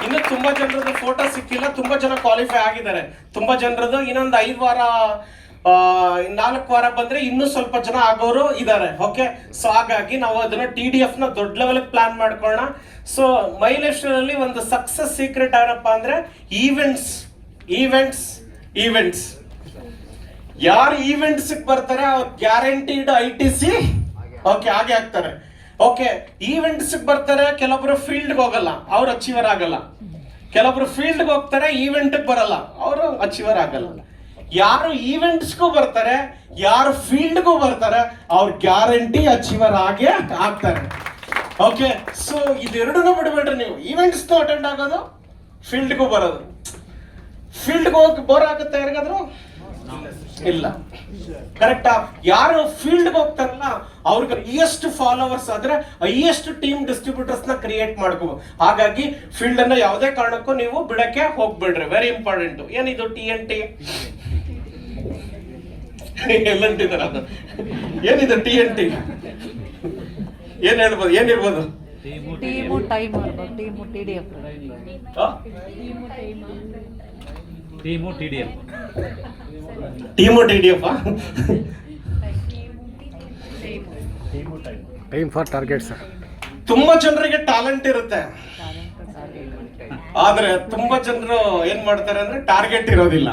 ಇನ್ನು ತುಂಬಾ ಜನರದ್ದು ಫೋಟೋ ಸಿಕ್ಕಿಲ್ಲ, ತುಂಬಾ ಜನ ಕ್ವಾಲಿಫೈ ಆಗಿದ್ದಾರೆ. ತುಂಬಾ ಜನರದ್ದು ಇನ್ನೊಂದು 5 ವಾರ 4 ವಾರ ಬಂದ್ರೆ ಇನ್ನೂ ಸ್ವಲ್ಪ ಜನ ಆಗೋರು ಇದ್ದಾರೆ. ಓಕೆ, ಸೊ ಹಾಗಾಗಿ ನಾವು ಅದನ್ನ TDF ನ ದೊಡ್ಡ ಲೆವೆಲ್ ಪ್ಲಾನ್ ಮಾಡ್ಕೊಳ್ಳೋಣ. ಸೊ ಮೈ ಲೈಫ್ ಸ್ಟೈಲ್ ಅಲ್ಲಿ ಒಂದು ಸಕ್ಸಸ್ ಸೀಕ್ರೆಟ್ ಏನಪ್ಪಾ ಅಂದ್ರೆ ಈವೆಂಟ್ಸ್. ಯಾರು ಈವೆಂಟ್ಸ್ ಬರ್ತಾರೆ ಅವ್ರು ಗ್ಯಾರಂಟಿಡ್ ITC ಓಕೆ ಹಾಗೆ ಆಗ್ತಾರೆ. ಓಕೆ, ಈವೆಂಟ್ಸ್ ಬರ್ತಾರೆ, ಕೆಲವೊಬ್ರು ಫೀಲ್ಡ್ಗೆ ಹೋಗಲ್ಲ, ಅವ್ರು ಅಚೀವರ್ ಆಗಲ್ಲ. ಕೆಲವೊಬ್ರು ಫೀಲ್ಡ್ಗೆ ಹೋಗ್ತಾರೆ, ಈವೆಂಟ್ ಬರಲ್ಲ, ಅವರು ಅಚೀವರ್ ಆಗಲ್ಲ. ಯಾರು ಈವೆಂಟ್ಸ್ಗೂ ಬರ್ತಾರೆ, ಯಾರು ಫೀಲ್ಡ್ಗೂ ಬರ್ತಾರೆ, ಅವ್ರು ಗ್ಯಾರಂಟಿ ಅಚೀವರ್ ಆಗೇ ಆಗ್ತಾರೆ. ಓಕೆ, ಸೊ ಇದೆರಡನ್ನೂ ಬಿಡಬೇಡ್ರಿ ನೀವು. ಈವೆಂಟ್ಸ್ಗೂ ಅಟೆಂಡ್ ಆಗೋದು, ಫೀಲ್ಡ್ಗೂ ಬರೋದು. ಫೀಲ್ಡ್ಗೆ ಹೋಗಿ ಬೋರ್ ಆಗುತ್ತೆ ಯಾರಿಗಾದ್ರು? ಇಲ್ಲ. ಕರೆಕ್ಟಾ? ಯಾರು ಫೀಲ್ಡ್ಗೆ ಹೋಗ್ತಾರಲ್ಲ ಅವ್ರಿಗೆ ಹೈಯೆಸ್ಟ್ ಫಾಲೋವರ್ಸ್ ಆದ್ರೆ ಹೈಯೆಸ್ಟ್ ಟೀಮ್ ಡಿಸ್ಟ್ರಿಬ್ಯೂಟರ್ಸ್ ನ ಕ್ರಿಯೇಟ್ ಮಾಡ್ಕೋಬಹುದು. ಹಾಗಾಗಿ ಫೀಲ್ಡ್ ಅನ್ನ ಯಾವುದೇ ಕಾರಣಕ್ಕೂ ನೀವು ಬಿಡಕ್ಕೆ ಹೋಗ್ಬೇಡ್ರಿ, ವೆರಿ ಇಂಪಾರ್ಟೆಂಟ್. ಏನಿದು TNT? ಎಲ್ಲಂಟಿದಾರ? ಏನಿದು TNT? ಏನ್ ಹೇಳ್ಬೋದು, ಏನಿರ್ಬೋದು? ಟೀಮು ಟೈಮ್ ಮಾಡ್ಬೋದು, team TDF. Team TDF time for targets. ತುಂಬಾ ಜನರಿಗೆ ಟ್ಯಾಲೆಂಟ್ ಇರುತ್ತೆ, ಆದ್ರೆ ತುಂಬಾ ಜನರು ಏನ್ ಮಾಡ್ತಾರೆ ಅಂದ್ರೆ ಟಾರ್ಗೆಟ್ ಇರೋದಿಲ್ಲ.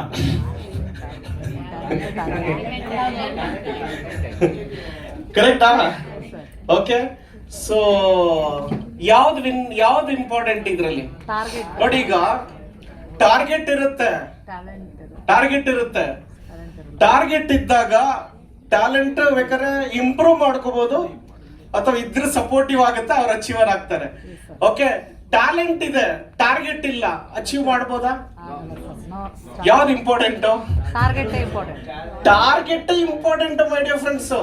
ಕರೆಕ್ಟಾ? ಓಕೆ, ಸೊ ಯಾವ್ದು ಇಂಪಾರ್ಟೆಂಟ್ ಇದ್ರಲ್ಲಿ? ನೋಡಿ, ಈಗ ಟಾರ್ಗೆಟ್ ಇರುತ್ತೆ, ಟಾರ್ಗೆಟ್ ಇದ್ದಾಗ ಟ್ಯಾಲೆಂಟ್ ಬೇಕಾದ್ರೆ ಇಂಪ್ರೂವ್ ಮಾಡ್ಕೋಬಹುದು ಅಥವಾ ಇದ್ರ ಸಪೋರ್ಟಿವ್ ಆಗುತ್ತೆ, ಅವ್ರು ಅಚೀವರ್ ಆಗ್ತಾರೆ. ಓಕೆ, ಟ್ಯಾಲೆಂಟ್ ಇದೆ, ಟಾರ್ಗೆಟ್ ಇಲ್ಲ, ಅಚೀವ್ ಮಾಡ್ಬೋದಾ? ಯಾವ್ದು ಇಂಪಾರ್ಟೆಂಟ್? ಟಾರ್ಗೆಟ್ ಇಂಪಾರ್ಟೆಂಟ್ ಮೈ ಡಿಯರ್ ಫ್ರೆಂಡ್ಸ್.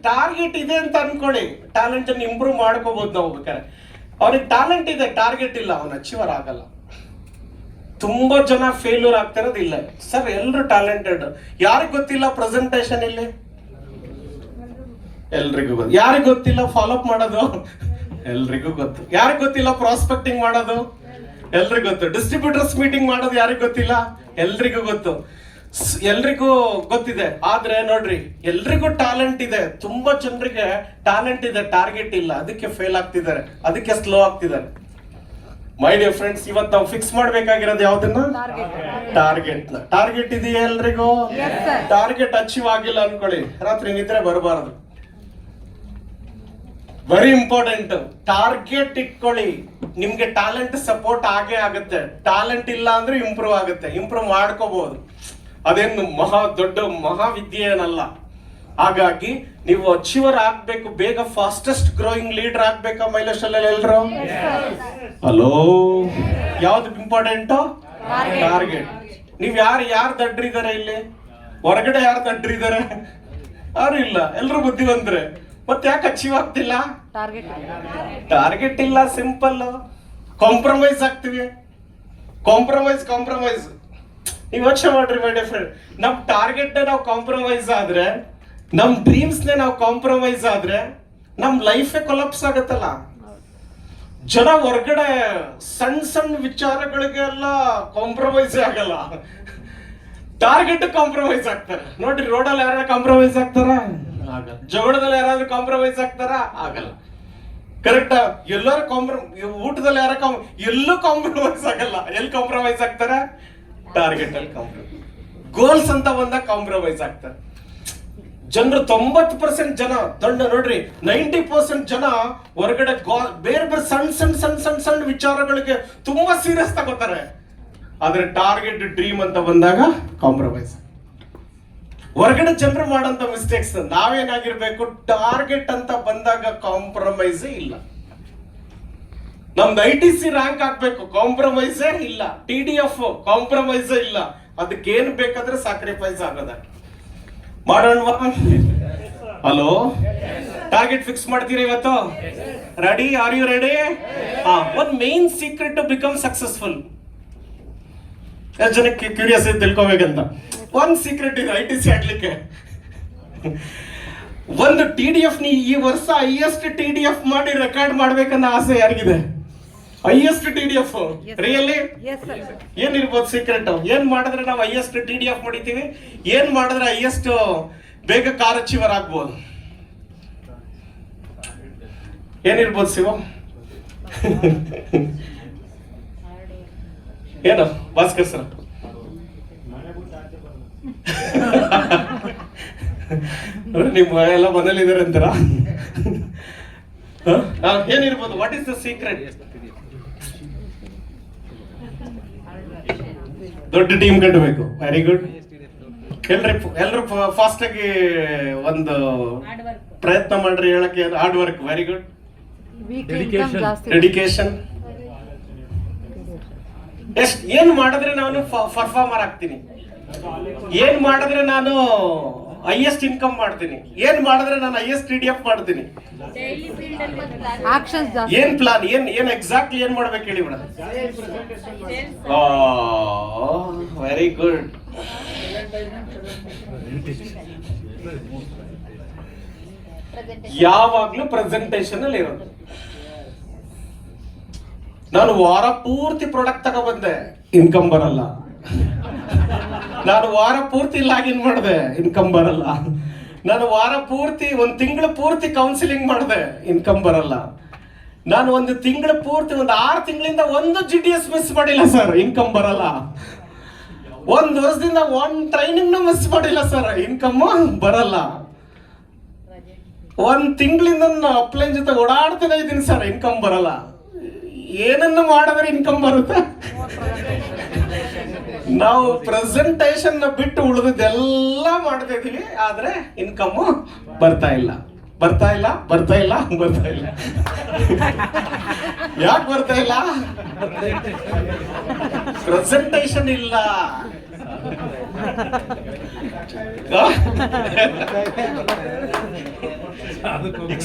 ಟಾರ್ಗೆಟ್ ಇದೆ ಅಂತ ಅನ್ಕೊಳ್ಳಿ, ಟ್ಯಾಲೆಂಟ್ ಅನ್ನು ಇಂಪ್ರೂವ್ ಮಾಡ್ಕೋಬಹುದು ನಾವು ಬೇಕಾದ್ರೆ. ಅವ್ರಿಗೆ ಟ್ಯಾಲೆಂಟ್ ಇದೆ, ಟಾರ್ಗೆಟ್ ಇಲ್ಲ, ಅವನು ಅಚೀವರ್ ಆಗಲ್ಲ. ತುಂಬಾ ಜನ ಫೇಲ್ಯೂರ್ ಆಗ್ತಿರೋದು ಇಲ್ಲ. ಸರ್ ಎಲ್ರು ಟ್ಯಾಲೆಂಟೆಡ್, ಯಾರಿಗ್ ಗೊತ್ತಿಲ್ಲ ಪ್ರೆಸೆಂಟೇಶನ್ ಇಲ್ಲಿ? ಎಲ್ರಿಗೂ ಗೊತ್ತು. ಯಾರಿಗ್ ಗೊತ್ತಿಲ್ಲ ಫಾಲೋ ಅಪ್ ಮಾಡೋದು? ಎಲ್ರಿಗೂ ಗೊತ್ತು. ಯಾರಿಗ್ ಗೊತ್ತಿಲ್ಲ ಪ್ರಾಸ್ಪೆಕ್ಟಿಂಗ್ ಮಾಡೋದು? ಎಲ್ರಿಗೂ ಗೊತ್ತು. ಡಿಸ್ಟ್ರಿಬ್ಯೂಟರ್ಸ್ ಮೀಟಿಂಗ್ ಮಾಡೋದು ಯಾರಿಗ್ ಗೊತ್ತಿಲ್ಲ? ಎಲ್ರಿಗೂ ಗೊತ್ತು. ಎಲ್ರಿಗೂ ಗೊತ್ತಿದೆ. ಆದ್ರೆ ನೋಡ್ರಿ, ಎಲ್ರಿಗೂ ಟ್ಯಾಲೆಂಟ್ ಇದೆ, ತುಂಬಾ ಜನರಿಗೆ ಟ್ಯಾಲೆಂಟ್ ಇದೆ, ಟಾರ್ಗೆಟ್ ಇಲ್ಲ, ಅದಕ್ಕೆ ಫೇಲ್ ಆಗ್ತಿದ್ದಾರೆ, ಅದಕ್ಕೆ ಸ್ಲೋ ಆಗ್ತಿದ್ದಾರೆ. ಮೈ ಡಿಯರ್ ಫ್ರೆಂಡ್ಸ್, ಇವತ್ತು ನಾವು ಫಿಕ್ಸ್ ಮಾಡ್ಬೇಕಾಗಿರೋದು ಯಾವ್ದನ್ನ? ಟಾರ್ಗೆಟ್ ಇದೆಯಾ ಎಲ್ರಿಗೂ? ಟಾರ್ಗೆಟ್ ಅಚೀವ್ ಆಗಿಲ್ಲ ಅನ್ಕೊಳ್ಳಿ, ರಾತ್ರಿ ನಿದ್ರೆ ಬರಬಾರದು. Very important. ಟಾರ್ಗೆಟ್ ಇಟ್ಕೊಳ್ಳಿ, ನಿಮ್ಗೆ ಟ್ಯಾಲೆಂಟ್ ಸಪೋರ್ಟ್ ಆಗೇ ಆಗುತ್ತೆ. ಟ್ಯಾಲೆಂಟ್ ಇಲ್ಲ ಅಂದ್ರೆ ಇಂಪ್ರೂವ್ ಆಗುತ್ತೆ, ಇಂಪ್ರೂವ್ ಮಾಡ್ಕೋಬಹುದು. ಅದೇನು ದೊಡ್ಡ ಮಹಾವಿದ್ಯೆ ಏನಲ್ಲ. ಹಾಗಾಗಿ ನೀವು ಅಚೀವರ್ ಆಗ್ಬೇಕು, ಬೇಗ ಫಾಸ್ಟೆಸ್ಟ್ ಗ್ರೋಯಿಂಗ್ ಲೀಡರ್ ಆಗ್ಬೇಕಾ ಮೈಲೇಶಲ್ಲಿ ಎಲ್ರು? ಹಲೋ, ಯಾವ್ದು ಇಂಪಾರ್ಟೆಂಟ್? ಟಾರ್ಗೆಟ್. ನೀವ್ ಯಾರು ದಡ್ರಿದ್ದಾರೆ ಇಲ್ಲಿ? ಹೊರಗಡೆ ಯಾರು ದಡ್ರಿದ್ದಾರೆ? ಯಾರು ಇಲ್ಲ, ಎಲ್ರು ಬುದ್ಧಿವಂತರೆ. ಮತ್ತೆ ಯಾಕೆ ಅಚೀವ್ ಆಗ್ತಿಲ್ಲ? ಟಾರ್ಗೆಟ್ ಇಲ್ಲ, ಸಿಂಪಲ್. ಕಾಂಪ್ರಮೈಸ್ ಆಗ್ತೀವಿ. ಕಾಂಪ್ರಮೈಸ್. ನೀವು ಯೋಚನೆ ಮಾಡ್ರಿ ಮೈ ಡಿಯರ್ ಫ್ರೆಂಡ್, ನಮ್ ಟಾರ್ಗೆಟ್ ನಾವು ಕಾಂಪ್ರಮೈಸ್ ಆದ್ರೆ, ನಮ್ ಡ್ರೀಮ್ಸ್ ನಾವು ಕಾಂಪ್ರಮೈಸ್ ಆದ್ರೆ, ನಮ್ ಲೈಫೇ ಕೊಲಾಪ್ಸ್ ಆಗತ್ತಲ್ಲ. ಜನ ಹೊರಗಡೆ ಸಣ್ಣ ವಿಚಾರಗಳಿಗೆಲ್ಲ ಕಾಂಪ್ರಮೈಸ್ ಆಗಲ್ಲ, ಟಾರ್ಗೆಟ್ ಕಾಂಪ್ರಮೈಸ್ ಆಗ್ತಾರೆ. ನೋಡ್ರಿ, ರೋಡಲ್ಲಿ ಯಾರು ಕಾಂಪ್ರಮೈಸ್ ಆಗ್ತಾರ? ಆಗಲ್ಲ. ಜಗಳದಲ್ಲಿ ಯಾರಾದ್ರೂ ಕಾಂಪ್ರಮೈಸ್ ಆಗ್ತಾರ? ಆಗಲ್ಲ. ಕರೆಕ್ಟಾ? ಎಲ್ಲರೂ ಊಟದಲ್ಲಿ ಎಲ್ಲೂ ಕಾಂಪ್ರಮೈಸ್ ಆಗಲ್ಲ. ಎಲ್ಲಿ ಕಾಂಪ್ರಮೈಸ್ ಆಗ್ತಾರೆ? ಟಾರ್ಗೆಟ್ ಅಲ್ಲಿ ಕಾಂಪ್ರಮೈಸ್. ಗೋಲ್ಸ್ ಅಂತ ಬಂದಾಗ ಕಾಂಪ್ರಮೈಸ್ ಆಗ್ತಾರೆ. ಜನರು 90% ಜನ ನೋಡ್ರಿ, 90% ಜನ ಹೊರಗಡೆ ಬೇರೆ ಬೇರೆ ಸಣ್ಣ ವಿಚಾರಗಳಿಗೆ ತುಂಬಾ ಸೀರಿಯಸ್ ತಗೋತಾರೆ. ಆದ್ರೆ ಟಾರ್ಗೆಟ್ ಡ್ರೀಮ್ ಅಂತ ಬಂದಾಗ ಕಾಂಪ್ರಮೈಸ್. ಹೊರಗಡೆ ಜನರು ಮಾಡಂತ ಮಿಸ್ಟೇಕ್ಸ್ ನಾವೇನಾಗಿರ್ಬೇಕು, ಟಾರ್ಗೆಟ್ ಅಂತ ಬಂದಾಗ ಕಾಂಪ್ರಮೈಸ್ ಇಲ್ಲ. ನಮ್ದು ITC ರ್ಯಾಂಕ್ ಆಗ್ಬೇಕು, ಕಾಂಪ್ರಮೈಸೇ ಇಲ್ಲ. TDF ಕಾಂಪ್ರಮೈಸೇ ಇಲ್ಲ. ಅದಕ್ಕೇನು ಬೇಕಾದ್ರೆ ಸ್ಯಾಕ್ರಿಫೈಸ್ ಆಗೋದ ಮಾಡೋಣವಾ? ಹಲೋ, ಟಾರ್ಗೆಟ್ ಫಿಕ್ಸ್ ಮಾಡ್ತೀರಾ ಇವತ್ತು? ರೆಡಿ? Are you ready? ಒಂದು main secret to become successful. ಎಷ್ಟು ಜನಕ್ಕೆ ಕ್ಯೂರಿಯಸ್ ಇದೆ ತಿಳ್ಕೊಬೇಕಂತ? ಒಂದು ಸೀಕ್ರೆಟ್ ಇದೆ ITC ಆಗ್ಲಿಕ್ಕೆ. ಒಂದು TDF ಈ ವರ್ಷ ಹೈಯೆಸ್ಟ್ TDF ಮಾಡಿ ರೆಕಾರ್ಡ್ ಮಾಡ್ಬೇಕನ್ನೋ ಆಸೆ ಯಾರಿಗಿದೆ? ಹೈಯೆಸ್ಟ್ TDF ರಿಯಲಿ ಏನಿರ್ಬೋದು ಸೀಕ್ರೆಟ್? ಏನ್ ಮಾಡಿದ್ರೆ ನಾವು ಹೈಯೆಸ್ಟ್ TDF ಮಾಡಿತೀವಿ? ಏನ್ ಮಾಡಿದ್ರೆ ಹೈಯೆಸ್ಟ್ ಬೇಗ ಕಾರ್ ಅಚೀವರ್ ಆಗ್ಬೋದು? ಏನಿರ್ಬೋದು ಶಿವ? ಏನು ಭಾಸ್ಕರ್ ಸರ್? ನಿಮ್ಮ ಎಲ್ಲ ಮನೇಲಿ ಇದಾರೆ ಅಂತಾರ? ಏನಿರ್ಬೋದು? What is the secret? ದೊಡ್ಡ ಟೀಮ್ ಕಟ್ಟಬೇಕು. Very good. ಎಲ್ರು ಫಾಸ್ಟ್ ಆಗಿ ಒಂದು ಪ್ರಯತ್ನ ಮಾಡ್ರಿ ಹೇಳಕ್ಕೆ. Hard work. Very good. Dedication. ಏನ್ ಮಾಡಿದ್ರೆ ನಾನು ಪರ್ಫಾರ್ಮರ್ ಆಗ್ತೀನಿ? ಏನ್ ಮಾಡಿದ್ರೆ ನಾನು ಹೈಯೆಸ್ಟ್ ಇನ್ಕಮ್ ಮಾಡ್ತೀನಿ? ಏನ್ ಮಾಡಿದ್ರೆ ನಾನು ಹೈಯೆಸ್ಟ್ TDF ಮಾಡ್ತೀನಿ? ಏನ್ ಪ್ಲಾನ್? ಏನ್ ಎಕ್ಸಾಕ್ಟ್ಲಿ ಏನ್ ಮಾಡ್ಬೇಕು ಹೇಳಿ ಮೇಡಮ್? Very good. ಯಾವಾಗ್ಲೂ ಪ್ರೆಸೆಂಟೇಷನ್ ಅಲ್ಲಿ ಇರೋದು. ನಾನು ವಾರ ಪೂರ್ತಿ ಪ್ರಾಡಕ್ಟ್ ತಗೊಬಂದೆ, ಇನ್ಕಮ್ ಬರಲ್ಲ. ನಾನು ವಾರ ಪೂರ್ತಿ ಲಾಗಿನ್ ಮಾಡಿದೆ, ಇನ್ಕಮ್ ಬರಲ್ಲ. ನಾನು ವಾರ ಪೂರ್ತಿ, ಒಂದು ತಿಂಗಳು ಪೂರ್ತಿ ಕೌನ್ಸಿಲಿಂಗ್ ಮಾಡಿದೆ, ಇನ್ಕಮ್ ಬರಲ್ಲ. ನಾನು ಒಂದು ತಿಂಗಳು ಪೂರ್ತಿ, ಒಂದು 6 ತಿಂಗಳಿಂದ ಒಂದು GTS ಮಿಸ್ ಮಾಡಿಲ್ಲ ಸರ್, ಇನ್ಕಮ್ ಬರಲ್ಲ. ಒಂದು ವರ್ಷದಿಂದ ಒಂದು ಟ್ರೈನಿಂಗ್ ಮಿಸ್ ಮಾಡಿಲ್ಲ ಸರ್, ಇನ್ಕಮ್ ಬರಲ್ಲ. ಒಂದು ತಿಂಗಳಿಂದ ಅಪ್ಲೈನ್ ಜೊತೆ ಓಡಾಡ್ತಾನೆ ಇದ್ದೀನಿ ಸರ್, ಇನ್ಕಮ್ ಬರಲ್ಲ. ಏನನ್ನು ಮಾಡಿದ್ರೆ ಇನ್ಕಮ್ ಬರುತ್ತೆ? ನಾವು ಪ್ರೆಸೆಂಟೇಷನ್ ಬಿಟ್ಟು ಉಳಿದೆಲ್ಲ ಮಾಡ್ತಾ ಇದೀವಿ, ಆದ್ರೆ ಇನ್ಕಮ್ ಬರ್ತಾ ಇಲ್ಲ. ಯಾಕೆ ಬರ್ತಾ ಇಲ್ಲ? ಪ್ರೆಸೆಂಟೇಷನ್ ಇಲ್ಲ.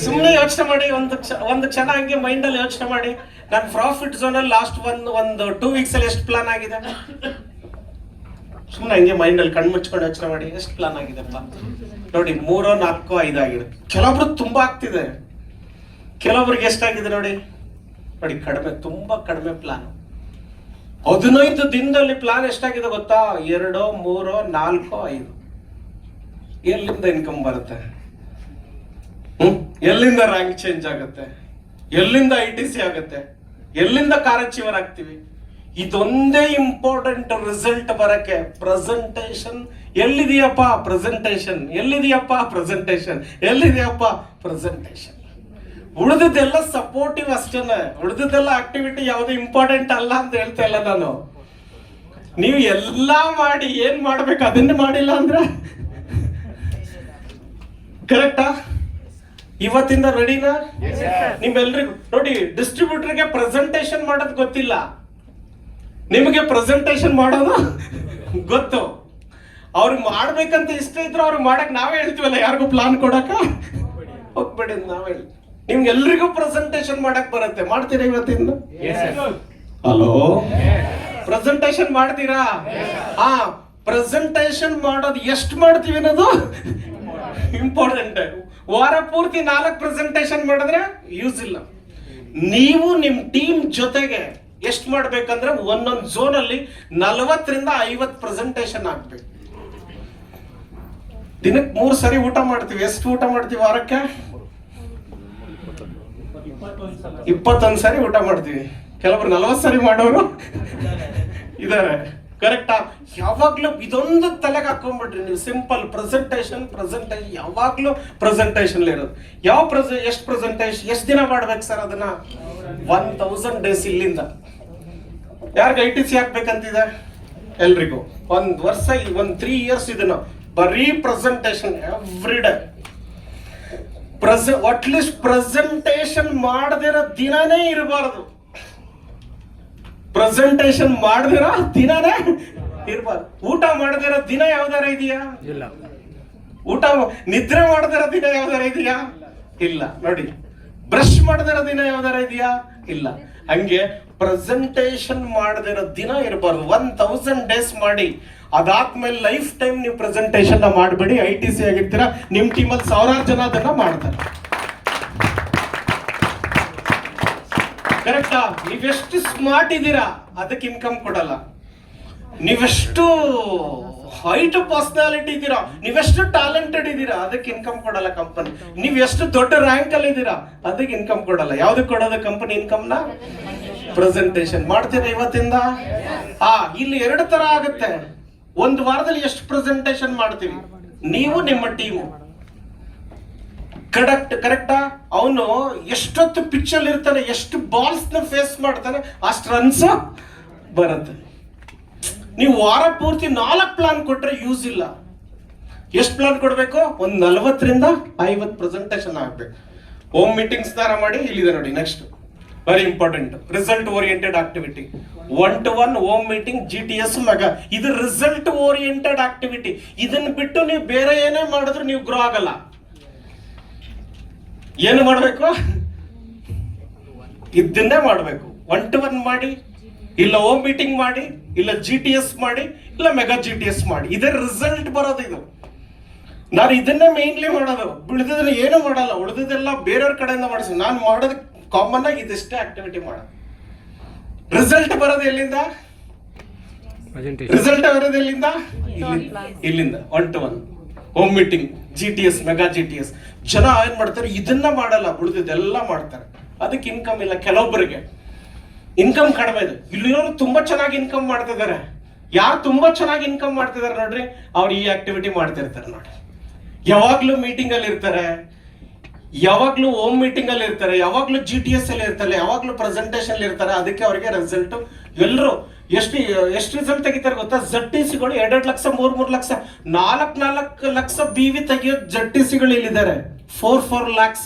ಸುಮ್ಮನೆ ಯೋಚನೆ ಮಾಡಿ, ಒಂದು ಕ್ಷಣ ಹಂಗೆ ಮೈಂಡ್ ಅಲ್ಲಿ ಯೋಚನೆ ಮಾಡಿ. ನಾನು ಪ್ರಾಫಿಟ್ ಝೋನ್ ಅಲ್ಲಿ ಲಾಸ್ಟ್ ಒಂದು 2 ವೀಕ್ಸ್ ಅಲ್ಲಿ ಎಷ್ಟು ಪ್ಲಾನ್ ಆಗಿದೆ? ಸುಮ್ಮನೆ ಹಂಗೆ ಮೈಂಡ್ ಅಲ್ಲಿ ಕಣ್ಣು ಮುಚ್ಕೊಂಡು ಯೋಚನೆ ಮಾಡಿ, ಎಷ್ಟು ಪ್ಲಾನ್ ಆಗಿದೆಪ್ಪ ನೋಡಿ. 3, 4, 5 ಆಗಿದೆ. ಕೆಲವೊಬ್ರು ತುಂಬಾ ಆಗ್ತಿದೆ, ಕೆಲವೊಬ್ರಿಗೆ ಎಷ್ಟಾಗಿದೆ ನೋಡಿ. ಕಡಿಮೆ, ತುಂಬಾ ಕಡಿಮೆ ಪ್ಲಾನ್. 15 ದಿನದಲ್ಲಿ ಪ್ಲಾನ್ ಎಷ್ಟಾಗಿದೆ ಗೊತ್ತಾ? 2, 3, 4, 5. ಎಲ್ಲಿಂದ ಇನ್ಕಮ್ ಬರುತ್ತೆ? ಎಲ್ಲಿಂದ ರ್ಯಾಂಕ್ ಚೇಂಜ್ ಆಗುತ್ತೆ? ಎಲ್ಲಿಂದ ITC ಆಗುತ್ತೆ? ಎಲ್ಲಿಂದ ಕಾರ್ ಅಚೀವರ್ ಆಗ್ತೀವಿ? ಇದೊಂದೇ ಇಂಪಾರ್ಟೆಂಟ್ ರಿಸಲ್ಟ್ ಬರಕ್ಕೆ. ಪ್ರೆಸೆಂಟೇಷನ್ ಎಲ್ಲಿದೆಯಪ್ಪ? ಪ್ರೆಸೆಂಟೇಷನ್ ಎಲ್ಲಿದೆಯಪ್ಪ? ಪ್ರೆಸೆಂಟೇಷನ್ ಎಲ್ಲಿದೆಯಪ್ಪ? ಪ್ರೆಸೆಂಟೇಷನ್. ಉಳಿದೆಲ್ಲ ಸಪೋರ್ಟಿವ್ ಅಷ್ಟೇನೆ. ಉಳಿದೆಲ್ಲ ಆಕ್ಟಿವಿಟಿ ಯಾವುದು ಇಂಪಾರ್ಟೆಂಟ್ ಅಲ್ಲ ಅಂತ ಹೇಳ್ತಾ ಇಲ್ಲ ನಾನು. ನೀವು ಎಲ್ಲಾ ಮಾಡಿ ಏನ್ ಮಾಡ್ಬೇಕು ಅದನ್ನ ಮಾಡಿಲ್ಲ ಅಂದ್ರೆ ಕರೆಕ್ಟಾ? ಇವತ್ತಿಂದ ರೆಡಿನಾ? ನಿಮ್ಮೆಲ್ರಿಗೂ ನೋಡಿ, ಡಿಸ್ಟ್ರಿಬ್ಯೂಟರ್ಗೆ ಪ್ರೆಸೆಂಟೇಷನ್ ಮಾಡೋದು ಗೊತ್ತಿಲ್ಲ, ನಿಮಗೆ ಪ್ರೆಸೆಂಟೇಷನ್ ಮಾಡೋದು ಗೊತ್ತು. ಅವ್ರು ಮಾಡ್ಬೇಕಂತ ಇಷ್ಟ ಇದ್ರು ಅವ್ರು ಮಾಡಕ್ ನಾವೇ ಹೇಳ್ತೀವಲ್ಲ, ಯಾರಿಗೂ ಪ್ಲಾನ್ ಕೊಡಕ ಹೋಗ್ಬೇಡಿ ನಾವ್ ಹೇಳಿ. ನಿಮ್ಗೆಲ್ರಿಗೂ ಪ್ರೆಸೆಂಟೇಷನ್ ಮಾಡಕ್ ಬರುತ್ತೆ. ಮಾಡ್ತೀರಾ ಇವತ್ತಿಂದ? ಹಲೋ, ಪ್ರೆಸೆಂಟೇಶನ್ ಮಾಡ್ತೀರಾ? ಹಾ, ಪ್ರೆಸೆಂಟೇಶನ್ ಮಾಡೋದು ಎಷ್ಟು ಮಾಡ್ತೀವಿ ಅನ್ನೋದು ಇಂಪಾರ್ಟೆಂಟ್. ವಾರ ಪೂರ್ತಿ 4 ಪ್ರೆಸೆಂಟೇಶನ್ ಮಾಡಿದ್ರೆ ಯೂಸ್ ಇಲ್ಲ. ನೀವು ನಿಮ್ ಟೀಮ್ ಜೊತೆಗೆ ಎಷ್ಟು ಮಾಡ್ಬೇಕಂದ್ರೆ ಒಂದೊಂದು ಝೋನ್ ಅಲ್ಲಿ 40 ರಿಂದ 50 ಪ್ರೆಸೆಂಟೇಶನ್ ಆಗ್ಬೇಕು. ದಿನಕ್ಕೆ 3 ಸರಿ ಊಟ ಮಾಡ್ತೀವಿ. ಎಷ್ಟು ಊಟ ಮಾಡ್ತೀವಿ ವಾರಕ್ಕೆ? 21 ಸರಿ ಊಟ ಮಾಡ್ತೀವಿ. ಕೆಲವರು 40 ಸರಿ ಮಾಡೋರು ಇದಾರೆ. ಕರೆಕ್ಟಾ? ಯಾವಾಗ್ಲೂ ಇದೊಂದು ತಲೆಗೆ ಹಾಕೊಂಡ್ಬಿಟ್ರಿ ನೀವು. ಸಿಂಪಲ್ ಪ್ರೆಸೆಂಟೇಶನ್ ಯಾವಾಗ್ಲೂ ಪ್ರೆಸೆಂಟೇಶನ್ ಇರೋದು. ಎಷ್ಟು ಪ್ರೆಸೆಂಟೇಶನ್ ಎಷ್ಟು ದಿನ ಮಾಡ್ಬೇಕು ಸರ್ ಅದನ್ನ? 1000 ಡೇಸ್. ಇಲ್ಲಿಂದ ಯಾರಿಗೆ ITC ಹಾಕ್ಬೇಕಂತಿದೆ? ಎಲ್ರಿಗೂ 1 ವರ್ಷ, 3 ಇಯರ್ಸ್ ಇದನ್ನ ಬರೀ presentation every day. At least presentation ಮಾಡದಿರೋ ದಿನನೇ ಇರಬಾರ್ದು. ಪ್ರೆಸೆಂಟೇಶನ್ ಮಾಡದಿರೋ ದಿನನೇ ಇರಬಾರ್ದು. ಊಟ ಮಾಡದಿರೋ ದಿನ ಯಾವ್ದಾರ ಇದೆಯಾ? ಇಲ್ಲ. ಊಟ ನಿದ್ರೆ ಮಾಡದಿರೋ ದಿನ ಯಾವ್ದಾರ ಇದೆಯಾ? ಇಲ್ಲ. ನೋಡಿ, ಬ್ರಷ್ ಮಾಡದಿರೋ ದಿನ ಯಾವ್ದಾರ ಇದೆಯಾ? ಇಲ್ಲ. ಹಂಗೆ ಪ್ರೆಸೆಂಟೇಶನ್ ಮಾಡದಿರೋ ದಿನ ಇರಬಾರ್ದು. 1000 ಡೇಸ್ ಮಾಡಿ. ಅದಾದ್ಮೇಲೆ ಲೈಫ್ ಟೈಮ್ ನೀವು ಪ್ರೆಸೆಂಟೇಶನ್ ಮಾಡಬೇಡಿ. ITC ಆಗಿರ್ತೀರಾ, ನಿಮ್ ಟೀಮಲ್ಲಿ 1000 ಜನ ಅದನ್ನ ಮಾಡ್ತಾರೆ. ಕರೆಕ್ಟಾ? ನೀವೆಷ್ಟು ಸ್ಮಾರ್ಟ್ ಇದ್ದೀರಾ ಅದಕ್ಕೆ ಇನ್ಕಮ್ ಕೊಡಲ್ಲ. ನೀವೆಷ್ಟು ಹೈಟ್ ಪರ್ಸನಾಲಿಟಿ ಇದ್ದೀರಾ, ನೀವೆಷ್ಟು ಟ್ಯಾಲೆಂಟೆಡ್ ಇದ್ದೀರಾ ಅದಕ್ಕೆ ಇನ್ಕಮ್ ಕೊಡಲ್ಲ ಕಂಪನಿ. ನೀವ್ ಎಷ್ಟು ದೊಡ್ಡ ರ್ಯಾಂಕ್ ಅಲ್ಲಿ ಇದ್ದೀರಾ ಅದಕ್ಕೆ ಇನ್ಕಮ್ ಕೊಡಲ್ಲ. ಯಾವ್ದಕ್ಕೆ ಕೊಡೋದು ಕಂಪನಿ ಇನ್ಕಮ್ನ? ಪ್ರೆಸೆಂಟೇಶನ್ ಮಾಡ್ತೀರಾ ಇವತ್ತಿಂದ? ಇಲ್ಲಿ 2 ತರ ಆಗುತ್ತೆ. ಒಂದು ವಾರದಲ್ಲಿ ಎಷ್ಟು ಪ್ರೆಸೆಂಟೇಶನ್ ಮಾಡ್ತೀವಿ ನೀವು ನಿಮ್ಮ ಟೀಮು? ಕರೆಕ್ಟಾ? ಅವನು ಎಷ್ಟೊತ್ತು ಪಿಚ್ ಅಲ್ಲಿ ಇರ್ತಾನೆ, ಎಷ್ಟು ಬಾಲ್ಸ್ ನ ಫೇಸ್ ಮಾಡ್ತಾನೆ, ಅಷ್ಟು ರನ್ಸ್ ಬರುತ್ತೆ. ನೀವು ವಾರ ಪೂರ್ತಿ 4 ಪ್ಲಾನ್ ಕೊಟ್ರೆ ಯೂಸ್ ಇಲ್ಲ. ಎಷ್ಟು ಪ್ಲಾನ್ ಕೊಡ್ಬೇಕು? ಒಂದು 40 ರಿಂದ 50 ಪ್ರೆಸೆಂಟೇಶನ್ ಆಗ್ಬೇಕು. ಹೋಮ್ ಮೀಟಿಂಗ್ಸ್ ತರ ಮಾಡಿ. ಇಲ್ಲಿದೆ ನೋಡಿ, next very important, result oriented activity. 1-to-1 home meeting, GTS mega. ಇದು ರಿಸಲ್ಟ್ ಓರಿಯೆಂಟೆಡ್ ಆಕ್ಟಿವಿಟಿ. ಇದನ್ನ ಬಿಟ್ಟು ನೀವು ಬೇರೆ ಏನೇ ಮಾಡಿದ್ರು ನೀವು ಗ್ರೋ ಆಗಲ್ಲ. ಏನು ಮಾಡಬೇಕು? ಇದನ್ನೇ ಮಾಡಬೇಕು. 1-to-1 ಮಾಡಿ, ಇಲ್ಲ ಹೋಮ್ ಮೀಟಿಂಗ್ ಮಾಡಿ, ಇಲ್ಲ GTS ಮಾಡಿ, ಇಲ್ಲ ಮೆಗಾ GTS ಮಾಡಿ. ಇದೇ ರಿಸಲ್ಟ್ ಬರೋದು. ಇದು ನಾನು ಇದನ್ನೇ ಮೇನ್ಲಿ ಮಾಡೋದು. ಉಳಿದಿದ್ದನ್ನ ಏನು ಮಾಡಲ್ಲ. ಉಳಿದಿದ್ದೆಲ್ಲ ಬೇರೆಯವ್ರ ಕಡೆಯಿಂದ ಮಾಡಿಸಿ. ನಾನು ಮಾಡೋದು ಕಾಮನ್ ಆಗಿ ಇದಿಷ್ಟೇ ಆಕ್ಟಿವಿಟಿ ಮಾಡೋದು. ರಿಸಲ್ಟ್ ಬರೋದು ಎಲ್ಲಿಂದ? ರಿಸಲ್ಟ್ ಬರೋದು ಎಲ್ಲಿಂದ? ಇಲ್ಲಿಂದ. 1-to-1 home meeting, GTS mega GTS. ಜನ ಏನ್ ಮಾಡ್ತಾರೆ? ಇದನ್ನ ಮಾಡಲ್ಲ, ಉಳಿದಿದ್ದೆಲ್ಲ ಮಾಡ್ತಾರೆ. ಅದಕ್ಕೆ ಇನ್ಕಮ್ ಇಲ್ಲ. ಕೆಲವೊಬ್ಬರಿಗೆ ಇನ್ಕಮ್ ಕಡಿಮೆ ಇದೆ. ಇಲ್ಲಿರೋರು ತುಂಬಾ ಚೆನ್ನಾಗಿ ಇನ್ಕಮ್ ಮಾಡ್ತಿದ್ದಾರೆ. ಯಾರು ತುಂಬಾ ಚೆನ್ನಾಗಿ ಇನ್ಕಮ್ ಮಾಡ್ತಿದ್ದಾರೆ ನೋಡ್ರಿ, ಅವ್ರು ಈ ಆಕ್ಟಿವಿಟಿ ಮಾಡ್ತಿರ್ತಾರೆ ನೋಡಿ. ಯಾವಾಗ್ಲೂ ಮೀಟಿಂಗ್ ಅಲ್ಲಿ ಇರ್ತಾರೆ, ಯಾವಾಗ್ಲೂ ಹೋಮ್ ಮೀಟಿಂಗ್ ಅಲ್ಲಿ ಇರ್ತಾರೆ, ಯಾವಾಗ್ಲೂ GTS ಅಲ್ಲಿ ಇರ್ತಾರೆ, ಯಾವಾಗ್ಲೂ ಪ್ರೆಸೆಂಟೇಶನ್ ಇರ್ತಾರೆ. ಅದಕ್ಕೆ ಅವರಿಗೆ ರಿಸಲ್ಟ್ ಎಲ್ಲರೂ ಎಷ್ಟು ರಿಸಲ್ಟ್ ತೆಗಿತಾರೆ ಗೊತ್ತಾ? ZTCಗಳು 2 ಲಕ್ಷ, 3 ಲಕ್ಷ, 4 ಲಕ್ಷ BV ತೆಗಿಯೋ ZTCಗಳು ಇಲ್ಲಿದ್ದಾರೆ. 4 lakhs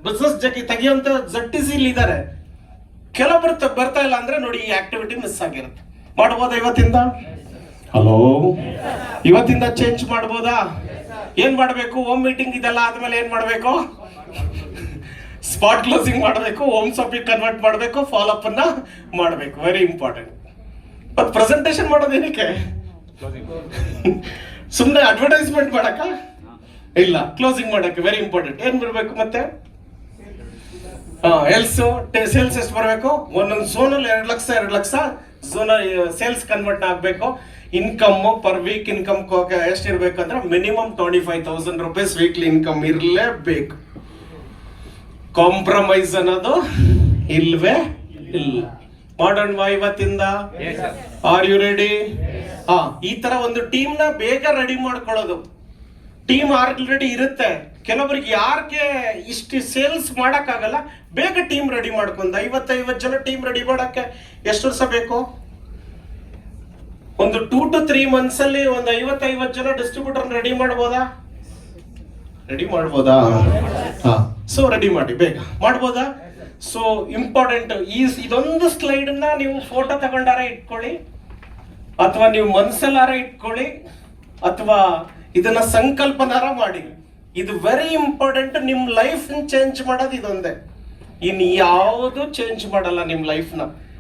ಬಿಸ್ನೆಸ್ ತೆಗಿಯುವಂತ ZTC ಇಲ್ಲಿ ಇದ್ದಾರೆ. ಕೆಲವೊಬ್ರು ಬರ್ತಾ ಇಲ್ಲ ಅಂದ್ರೆ ನೋಡಿ, ಈ ಆಕ್ಟಿವಿಟಿ ಮಿಸ್ ಆಗಿರುತ್ತೆ. ಮಾಡ್ಬೋದಾ ಇವತ್ತಿಂದ? ಹಲೋ, ಇವತ್ತಿಂದ ಚೇಂಜ್ ಮಾಡ್ಬೋದಾ? ಏನ್ ಮಾಡ್ಬೇಕು? ಹೋಮ್ ಮೀಟಿಂಗ್ ಇದೆಲ್ಲ ಆದ್ಮೇಲೆ ಏನ್ ಮಾಡ್ಬೇಕು? ಸ್ಪಾಟ್ ಕ್ಲೋಸಿಂಗ್ ಮಾಡಬೇಕು, ಹೋಮ್ ಶಾಪಿಂಗ್ ಕನ್ವರ್ಟ್ ಮಾಡಬೇಕು, ಫಾಲೋ ಅಪ್ ಅನ್ನ ಮಾಡಬೇಕು. Very important. ಮತ್ತೆ ಪ್ರೆಸೆಂಟೇಶನ್ ಮಾಡೋದೇನಕ್ಕೆ? ಸುಮ್ಮನೆ ಅಡ್ವರ್ಟೈಸ್ಮೆಂಟ್ ಮಾಡಕ ಇಲ್ಲ, ಕ್ಲೋಸಿಂಗ್ ಮಾಡಕ್ಕೆ. Very important. ಏನ್ ಬರಬೇಕು ಮತ್ತೆ? ಸೇಲ್ಸ್ ಎಷ್ಟು ಬರಬೇಕು? ಒಂದೊಂದು ಝೋನಲ್ಲಿ 2 ಲಕ್ಷ ಝೋನ್ ಸೇಲ್ಸ್ ಕನ್ವರ್ಟ್ ಆಗ್ಬೇಕು. ಇನ್ಕಮ್ ಪರ್ ವೀಕ್ ಇನ್ಕಮ್ ಎಷ್ಟಿರ್ಬೇಕಂದ್ರೆ ಮಿನಿಮಮ್ 25,000 ರೂಪೀಸ್ ವೀಕ್ಲಿ ಇನ್ಕಮ್ ಇರಲೇಬೇಕು. ಕಾಂಪ್ರಮೈಸ್ ಅನ್ನೋದು ಇಲ್ವೇ ಇಲ್ಲ. ಮಾಡೋಣ ಇವತ್ತಿಂದ? Are you ready? ಈ ತರ ಒಂದು ಟೀಮ್ ನ ಬೇಗ ರೆಡಿ ಮಾಡ್ಕೊಳ್ಳೋದು. ಟೀಮ್ ಆಲ್ರೆಡಿ ಇರುತ್ತೆ. ಕೆಲವರಿಗೆ ಯಾರಿಗೆ ಇಷ್ಟು ಸೇಲ್ಸ್ ಮಾಡಕ್ಕಾಗಲ್ಲ, ಬೇಗ ಟೀಮ್ ರೆಡಿ ಮಾಡ್ಕೊಂಡ 50 ಜನ ಟೀಮ್ ರೆಡಿ ಮಾಡಕ್ಕೆ ಎಷ್ಟು ವರ್ಷ ಬೇಕು? ಒಂದು 2 to 3 months ಅಲ್ಲಿ ಒಂದು 50 ಜನ ಡಿಸ್ಟ್ರಿಬ್ಯೂಟರ್ ರೆಡಿ ಮಾಡ್ಬೋದಾ? ಸೊ ರೆಡಿ ಮಾಡಿ, ಬೇಗ ಮಾಡ್ಬೋದಾ? So important. ಇದೊಂದು ಸ್ಲೈಡ್ ನ ನೀವು ಫೋಟೋ ತಗೊಂಡಾರ ಇಟ್ಕೊಳ್ಳಿ, ಅಥವಾ ನೀವು ಮನಸ್ಸಲ್ಲಾರ ಇಟ್ಕೊಳ್ಳಿ, ಅಥವಾ ಇದನ್ನ ಸಂಕಲ್ಪನಾರ ಮಾಡಿ. ಇದು ವೆರಿ ಇಂಪಾರ್ಟೆಂಟ್. ನಿಮ್ ಲೈಫ್ ಚೇಂಜ್ ಮಾಡೋದು ಇದೊಂದೇ. ಇನ್ ಯಾವುದು ಚೇಂಜ್ ಮಾಡಲ್ಲ ನಿಮ್ ಲೈಫ್ನ.